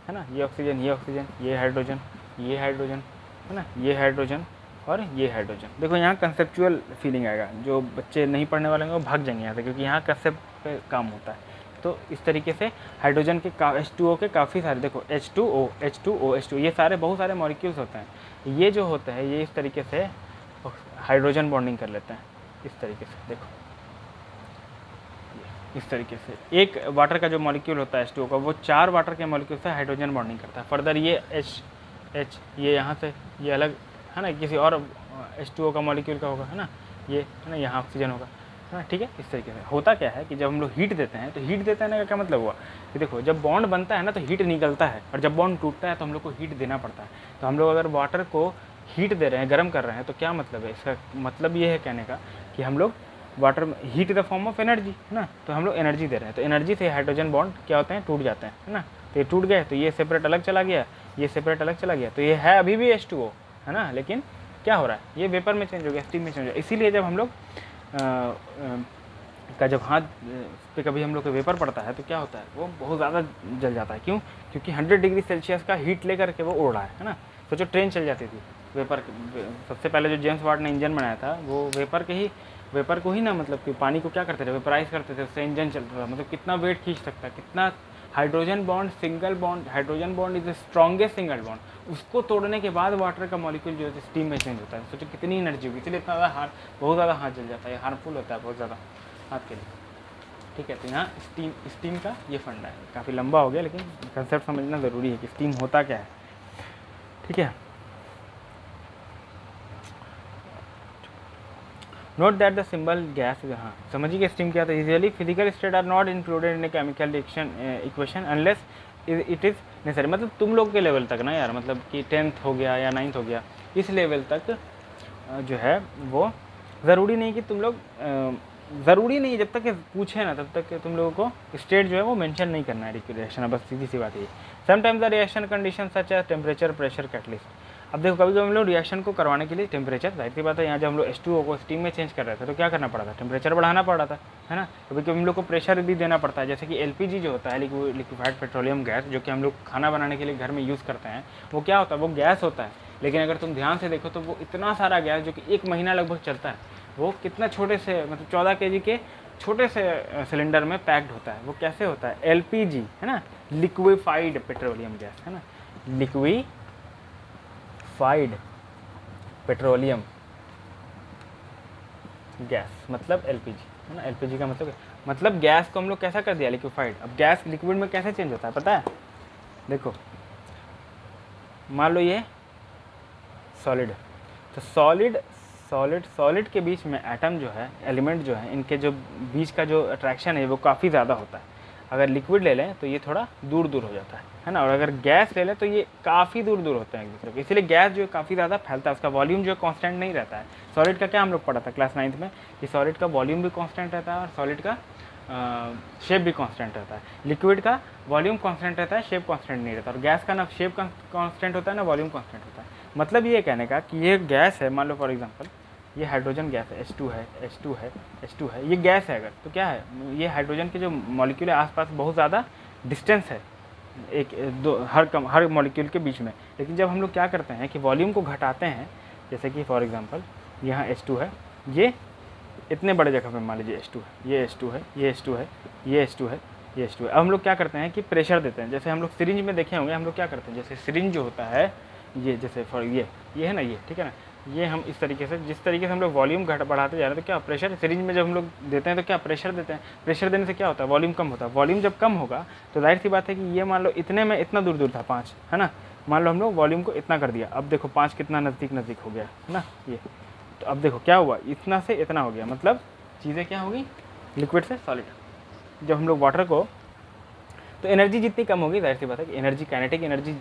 है ना, ये ऑक्सीजन, ये ऑक्सीजन, ये हाइड्रोजन, ये हाइड्रोजन, है ना, ये हाइड्रोजन और ये हाइड्रोजन। देखो यहाँ कंसेप्चुअल फीलिंग आएगा, जो बच्चे नहीं पढ़ने वाले हैं वो भाग जाएंगे यहाँ से, क्योंकि यहाँ कंसेप्ट पे काम होता है। तो इस तरीके से हाइड्रोजन के H2O के काफ़ी सारे, देखो H2O, H2O, H2O, ये सारे बहुत सारे मॉलिक्यूल्स होते हैं। ये जो होते हैं ये इस तरीके से हाइड्रोजन बॉन्डिंग कर लेते हैं, इस तरीके से देखो, इस तरीके से एक वाटर का जो मॉलिक्यूल होता है H2O का, वो 4 वाटर के मॉलिक्यूल से हाइड्रोजन बॉन्डिंग करता है। फर्दर ये H ये यहाँ से ये अलग, है ना, किसी और H2O का मॉलिक्यूल का होगा, है ना, ये है ना, यहाँ ऑक्सीजन होगा, है ना, ठीक है। इस तरीके से होता क्या है कि जब हम लोग हीट देते हैं, तो हीट देते हैं ना का क्या मतलब हुआ कि देखो जब बॉन्ड बनता है ना तो हीट निकलता है, और जब बॉन्ड टूटता है तो हम लोग को हीट देना पड़ता है। तो हम लोग अगर वाटर को हीट दे रहे हैं, गर्म कर रहे हैं, तो क्या मतलब है इसका, मतलब ये है कहने का कि हम लोग वाटर में heat in the form of energy, है ना, तो हम लोग एनर्जी दे रहे हैं। तो एनर्जी से हाइड्रोजन बॉन्ड क्या होते हैं, टूट जाते हैं, है ना। तो ये टूट गए तो ये सेपरेट अलग चला गया, ये सेपरेट अलग चला गया, तो ये है अभी भी H2O, है ना, लेकिन क्या हो रहा है, ये वेपर में चेंज हो गया, स्टीम में चेंज हो गया। इसीलिए जब हम लोग का जब हाथ पे कभी हम लोग का वेपर पड़ता है तो क्या होता है, वो बहुत ज़्यादा जल जाता है। क्यों, क्योंकि 100 डिग्री सेल्सियस का हीट लेकर के वो उड़ रहा है ना। सोचो ट्रेन चल जाती थी वेपर, सबसे पहले जो जेम्स वाट ने इंजन बनाया था वो वेपर को ही ना, मतलब कि पानी को क्या करते थे, वेपराइज करते थे, उससे इंजन चलता था। मतलब कितना वेट खींच सकता है, कितना hydrogen bond, single bond, hydrogen bond is the strongest single bond, उसको तोड़ने के बाद वाटर का मॉलिक्यूल जो है स्टीम में चेंज होता है। सोचो कितनी एनर्जी होगी, इसलिए इतना ज़्यादा बहुत ज़्यादा हाथ जल जाता है, हार्मफुल होता है बहुत ज़्यादा हाथ के लिए, ठीक है। तो यहाँ स्टीम का ये फंडा है, काफ़ी लंबा हो गया लेकिन कंसेप्ट समझना ज़रूरी है कि स्टीम होता क्या है, ठीक है। Note that the symbol gas, हाँ समझिए स्टीम क्या था। Usually physical state are not included in a chemical equation unless it is necessary. मतलब तुम लोग के लेवल तक ना यार, मतलब कि 10th हो गया या 9th हो गया, इस लेवल तक जो है वो ज़रूरी नहीं कि तुम लोग ज़रूरी नहीं, जब तक पूछे ना तब तक तुम लोगों को स्टेट जो है वो मेंशन नहीं करना है रिएक्शन, बस सीधी सी बात है। Sometimes the reaction condition such as temperature, pressure, catalyst. अब देखो कभी कभी हम लोग रिएक्शन को करवाने के लिए टेम्परेचर, जाहिर सी बात है यहाँ जब हम लोग H2O को स्टीम में चेंज कर रहे थे तो क्या करना पड़ा था, टेम्परेचर बढ़ाना पड़ा था, है ना। कभी कभी हम लोग को प्रेशर भी देना पड़ता है, जैसे कि LPG जो होता है, लिक्विफाइड पेट्रोलियम गैस, जो कि हम लोग खाना बनाने के लिए घर में यूज़ करते हैं, वो क्या होता है, वो गैस होता है। लेकिन अगर तुम ध्यान से देखो तो वो इतना सारा गैस जो कि 1 महीना लगभग चलता है, वो कितना छोटे से, मतलब 14 kg के छोटे से सिलेंडर में पैक्ड होता है। वो कैसे होता है? एलपीजी है ना, लिक्विफाइड पेट्रोलियम गैस है ना, लिक्विफाइड पेट्रोलियम गैस मतलब एलपीजी है ना। एलपीजी का मतलब गैस को हम लोग कैसा कर दिया? लिक्विफाइड। अब गैस लिक्विड में कैसे चेंज होता है पता है? देखो मान लो ये सॉलिड है, तो सॉलिड के बीच में एटम जो है, एलिमेंट जो है, इनके जो बीच का जो अट्रैक्शन है वो काफ़ी ज़्यादा होता है। अगर लिक्विड ले लें तो ये थोड़ा दूर दूर हो जाता है ना, और अगर गैस ले लें तो ये काफ़ी दूर दूर होते हैं एक दूसरे को। इसीलिए गैस जो है काफ़ी ज़्यादा फैलता है, उसका वॉल्यूम जो है कांस्टेंट नहीं रहता है। सॉलिड का क्या हम लोग पढ़ा था क्लास 9th में कि सॉलिड का वॉल्यूम भी कांस्टेंट रहता है और सॉलिड का शेप भी कांस्टेंट रहता है। लिक्विड का वॉल्यूम कांस्टेंट रहता है, शेप कांस्टेंट नहीं रहता। और गैस का ना शेप कांस्टेंट होता है ना वॉल्यूम कांस्टेंट होता है। मतलब ये कहने का कि ये गैस है, मान लो फॉर एग्जांपल ये हाइड्रोजन गैस है, H2 है, H2 है, H2 है, ये गैस है। अगर तो क्या है, ये हाइड्रोजन के जो मॉलिक्यूल है आसपास बहुत ज़्यादा डिस्टेंस है एक दो हर मॉलिक्यूल के बीच में। लेकिन जब हम लोग क्या करते हैं कि वॉल्यूम को घटाते हैं, जैसे कि फॉर एग्जांपल यहाँ H2 है, ये इतने बड़े जगह पे मान लीजिए H2 है, ये H2 है, ये H2 है, ये H2 है, ये H2 है। अब हम लोग क्या करते हैं कि प्रेशर देते हैं। जैसे हम लोग सिरिंज में देखे होंगे, हम लोग क्या करते हैं, जैसे सिरिंज जो होता है ये, जैसे फॉर ये है ना, ये ठीक है ना, ये हम इस तरीके से, जिस तरीके से हम लोग वॉल्यूम बढ़ाते जा रहे हैं तो क्या प्रेशर, सिरिंज में जब हम लोग देते हैं तो क्या प्रेशर देते हैं। प्रेशर देने से क्या होता है? वॉल्यूम कम होता है। वॉल्यूम जब कम होगा तो जाहिर सी बात है कि ये मान लो इतने में इतना दूर दूर था 5 है ना, मान लो हम लोग वॉल्यूम को इतना कर दिया, अब देखो 5 कितना नज़दीक हो गया है ना ये। तो अब देखो क्या हुआ, इतना से इतना हो गया, मतलब चीज़ें क्या होगी, लिक्विड से सॉलिड। जब हम लोग वाटर को, तो एनर्जी जितनी कम होगी, जाहिर सी बात है कि एनर्जी, काइनेटिक एनर्जी,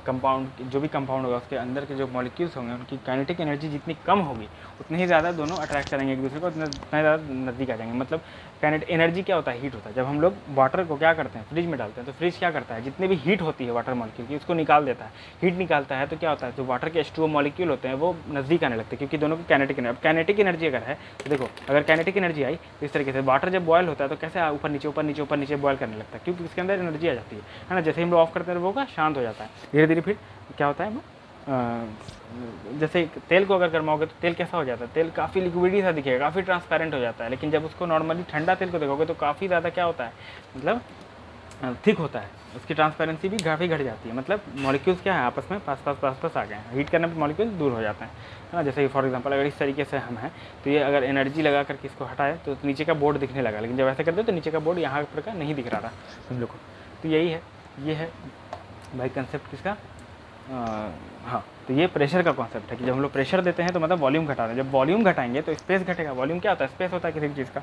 कंपाउंड जो भी कंपाउंड होगा उसके अंदर के जो मॉलिक्यूल्स होंगे उनकी काइनेटिक एनर्जी जितनी कम होगी उतनी ही ज़्यादा दोनों अट्रैक्ट करेंगे एक दूसरे को, उतना ज़्यादा नज़दीक आ जाएंगे। मतलब काइनेटिक एनर्जी क्या होता है? हीट होता है। जब हम लोग वाटर को क्या करते हैं, फ्रिज में डालते हैं, तो फ्रिज क्या करता है, जितनी भी हीट होती है वाटर मॉलिक्यूल की उसको निकाल देता है। हीट निकालता है तो क्या होता है, जो वाटर के H2O मॉलिक्यूल होते हैं वो नज़दीक आने लगते हैं, क्योंकि दोनों की काइनेटिक एनर्जी अगर है तो देखो, अगर काइनेटिक एनर्जी आई तो इस तरीके से वाटर जब बॉयल होता है तो कैसे ऊपर नीचे बॉयल करने लगता है, क्योंकि इसके अंदर एनर्जी आ जाती है ना। जैसे ही हम लोग ऑफ करते हैं वो का शांत हो जाता है धीरे धीरे। फिर क्या होता है, जैसे तेल को अगर गर्माओगे तो तेल कैसा हो जाता है, तेल काफ़ी लिक्विडी सा दिखेगा, काफ़ी ट्रांसपेरेंट हो जाता है। लेकिन जब उसको नॉर्मली ठंडा तेल को देखोगे तो काफ़ी ज़्यादा क्या होता है, मतलब थिक होता है, उसकी ट्रांसपेरेंसी भी काफ़ी घट जाती है। मतलब मॉलिक्यूल्स क्या है, आपस में पास आ गए हैं, हीट करने पर मॉलिक्यूल दूर हो जाते हैं है ना। जैसे कि फॉर एग्जांपल अगर इस तरीके से हम हैं तो ये अगर एनर्जी लगा करके इसको हटाए तो नीचे का बोर्ड दिखने लगा, लेकिन जब ऐसे करते तो नीचे का बोर्ड यहाँ पर का नहीं दिख रहा था हम लोग को। तो यही है, ये है भाई कंसेप्ट किसका, हाँ। तो ये प्रेशर का कॉन्सेप्ट है कि जब हम लोग प्रेशर देते हैं तो मतलब वॉल्यूम घटा रहे हैं। जब वॉल्यूम घटाएंगे तो स्पेस घटेगा। वॉल्यूम क्या होता है, स्पेस होता है किसी भी चीज़ का।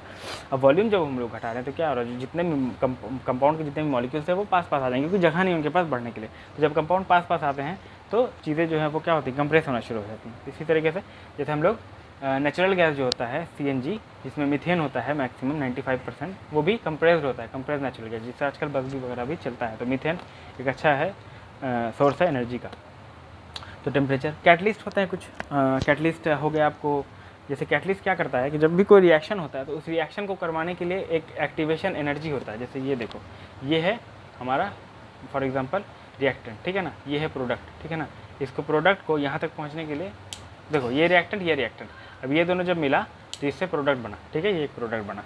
अब वॉल्यूम जब हम लोग घटा रहे हैं तो क्या हो रहा है, जितने भी कंपाउंड के जितने भी मॉलिक्यूल्स हैं वो पास आ जाएंगे, क्योंकि जगह नहीं उनके पास बढ़ने के लिए। तो जब कंपाउंड पास आते हैं तो चीज़ें जो है वो क्या होती है, कंप्रेस होना शुरू हो जाती हैं। इसी तरीके से जैसे हम लोग नेचुरल गैस जो होता है CNG, जिसमें मीथेन होता है मैक्सिमम 95%, वो भी कंप्रेस्ड होता है, कंप्रेस्ड नेचुरल गैस, जिससे आजकल बस भी वगैरह भी चलता है। तो मीथेन एक अच्छा है सोर्स है एनर्जी का। तो टेम्परेचर, कैटलिस्ट होता है कुछ, कैटलिस्ट हो गया आपको। जैसे कैटलिस्ट क्या करता है कि जब भी कोई रिएक्शन होता है तो उस रिएक्शन को करवाने के लिए एक एक्टिवेशन एनर्जी होता है। जैसे ये देखो, ये है हमारा फॉर एग्जांपल रिएक्टेंट, ठीक है ना, ये है प्रोडक्ट, ठीक है ना। इसको प्रोडक्ट को यहाँ तक पहुँचने के लिए देखो, ये रिएक्टेंट, ये रिएक्टेंट, अब ये दोनों जब मिला तो इससे प्रोडक्ट बना, ठीक है, ये एक प्रोडक्ट बना,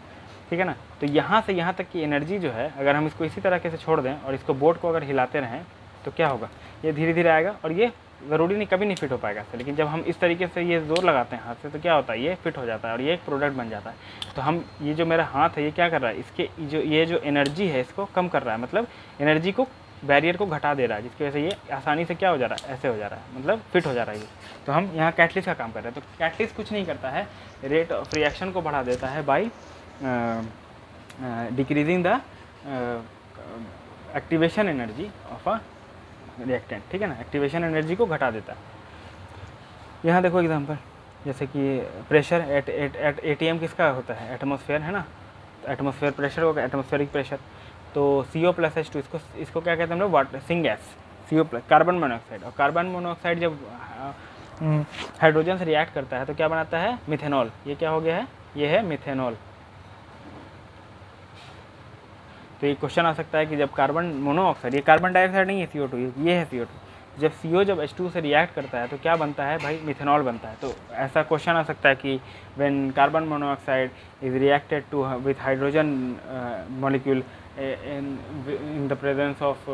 ठीक है ना। तो यहाँ से यहाँ तक की एनर्जी जो है, अगर हम इसको इसी तरीके से छोड़ दें और इसको बोर्ड को अगर हिलाते रहें तो क्या होगा, ये धीरे धीरे आएगा और ये ज़रूरी नहीं कभी नहीं फिट हो पाएगा इससे। लेकिन जब हम इस तरीके से ये जोर लगाते हैं हाथ से तो क्या होता है, ये फिट हो जाता है और ये एक प्रोडक्ट बन जाता है। तो हम, ये जो मेरा हाथ है ये क्या कर रहा है, इसके जो एनर्जी है इसको कम कर रहा है, मतलब एनर्जी को, बैरियर को घटा दे रहा है, जिसकी वजह से ये आसानी से क्या हो जा रहा है, ऐसे हो जा रहा है, मतलब फिट हो जा रहा है ये। तो हम यहाँ कैटलिस्ट का काम कर रहे हैं। तो कैटलिस्ट कुछ नहीं करता है, रेट ऑफ रिएक्शन को बढ़ा देता है by decreasing the activation energy of a reactant, ठीक है ना, एक्टिवेशन एनर्जी को घटा देता है। यहाँ देखो एग्जांपल, जैसे कि प्रेशर एट ATM किसका होता है, एटमॉस्फेयर है ना। तो एटमॉस्फेयर प्रेशर होगा, एटमॉस्फेरिक प्रेशर। तो CO+H2 इसको क्या कहते हैं हम लोग, वाटर सिंग गैस, CO+, कार्बन मोनोऑक्साइड। और कार्बन मोनोऑक्साइड जब हाइड्रोजन से रिएक्ट करता है तो क्या बनाता है, मिथेनॉल। ये क्या हो गया है, ये है मिथेनॉल। तो ये क्वेश्चन आ सकता है कि जब कार्बन मोनोऑक्साइड, ये कार्बन डाइऑक्साइड नहीं है CO2, ये है CO2, जब CO जब H2 से रिएक्ट करता है तो क्या बनता है भाई, मिथेनॉल बनता है। तो ऐसा क्वेश्चन आ सकता है कि when carbon monoxide is reacted to with hydrogen molecule in the presence of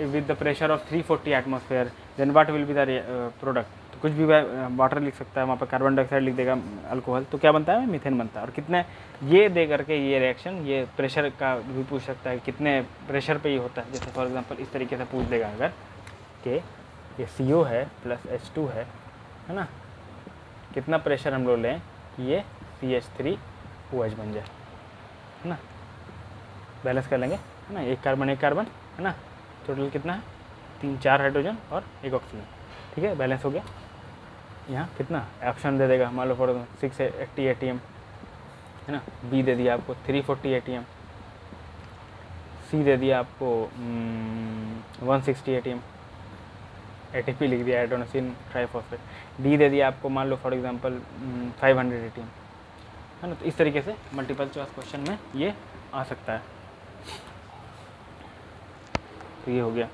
with the pressure of 340 atmosphere, then what will be the product। तो कुछ भी वाटर लिख सकता है, वहाँ पर कार्बन डाइऑक्साइड लिख देगा, अल्कोहल, तो क्या बनता है, मीथेन बनता है। और कितने ये दे करके ये रिएक्शन, ये प्रेशर का भी पूछ सकता है, कितने प्रेशर पे ये होता है। जैसे फॉर एग्जांपल इस तरीके से पूछ देगा अगर कि ये CO है प्लस H2 है ना, कितना प्रेशर हम लोग लें कि ये CH3OH बन जाए, है ना। बैलेंस कर लेंगे, है ना, एक कार्बन है ना, टोटल कितना है, 3-4 हाइड्रोजन और 1 ऑक्सीजन, ठीक है, बैलेंस हो गया। यहाँ कितना ऑप्शन दे देगा, मान लो फॉर 680 ATM, है ना, B दे दिया आपको 340 ATM, C दे दिया आपको 160 ATM, ATP लिख दिया, एडेनोसिन ट्राइफॉस्फेट, D दे दिया आपको मान लो फॉर एग्जांपल 500 ATM, है ना। तो इस तरीके से मल्टीपल चॉइस क्वेश्चन में ये आ सकता है। तो ये हो गया।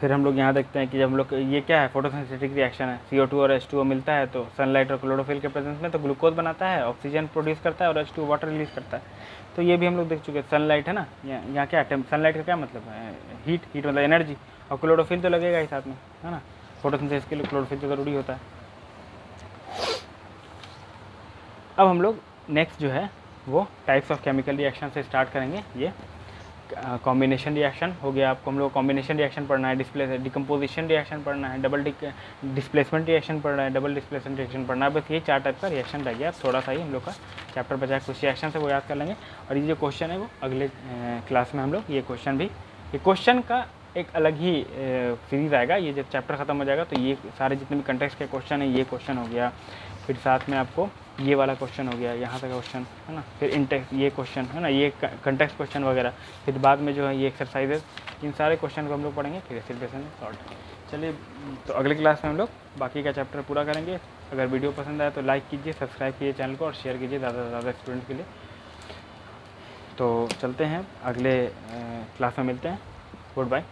फिर हम लोग यहाँ देखते हैं कि जब हम लोग, ये क्या है, फोटोसिंथेटिक रिएक्शन है, CO2 और H2O मिलता है तो सनलाइट और क्लोरोफिल के प्रेजेंस में तो ग्लूकोज बनाता है, ऑक्सीजन प्रोड्यूस करता है और H2O वाटर रिलीज करता है। तो ये भी हम लोग देख चुके हैं। सनलाइट है ना, यहाँ क्या है, सनलाइट का क्या मतलब है, हीट मतलब एनर्जी, और क्लोरोफिल तो लगेगा ही साथ में, है ना, फोटोसिंथेसिस के लिए क्लोरोफिल तो ज़रूरी होता है। अब हम लोग नेक्स्ट जो है वो टाइप्स ऑफ केमिकल रिएक्शन से स्टार्ट करेंगे। ये कॉम्बिनेशन रिएक्शन हो गया, आपको हम लोग कॉम्बिनेशन रिएक्शन पढ़ना है, डिकम्पोजिशन रिएक्शन पढ़ना है, डबल डिस्प्लेसमेंट रिएक्शन पढ़ना है, डबल डिस्प्लेसमेंट रिएक्शन पढ़ना है। बस ये 4 टाइप का रिएक्शन रह गया। थोड़ा सा ही हम लोग का चैप्टर बचा है, कुछ रिएक्शन से वो याद कर लेंगे। और ये जो क्वेश्चन है वो अगले क्लास में हम लोग ये क्वेश्चन का एक अलग ही सीरीज़ आएगा। ये जब चैप्टर ख़त्म हो जाएगा तो ये सारे जितने भी कंटेक्स्ट के क्वेश्चन है, ये क्वेश्चन हो गया, फिर साथ में आपको ये वाला क्वेश्चन हो गया, यहाँ तक का क्वेश्चन, है ना, फिर इंटेक्स ये क्वेश्चन, है ना, ये कंटेक्स्ट क्वेश्चन वगैरह, फिर बाद में जो है ये एक्सरसाइजेस, इन सारे क्वेश्चन को हम लोग पढ़ेंगे, फिर सिलेबस सॉल्व। चलिए, तो अगले क्लास में हम लोग बाकी का चैप्टर पूरा करेंगे। अगर वीडियो पसंद आए तो लाइक कीजिए, सब्सक्राइब कीजिए चैनल को और शेयर कीजिए ज़्यादा से ज़्यादा स्टूडेंट के लिए। तो चलते हैं, अगले क्लास में मिलते हैं। Good bye.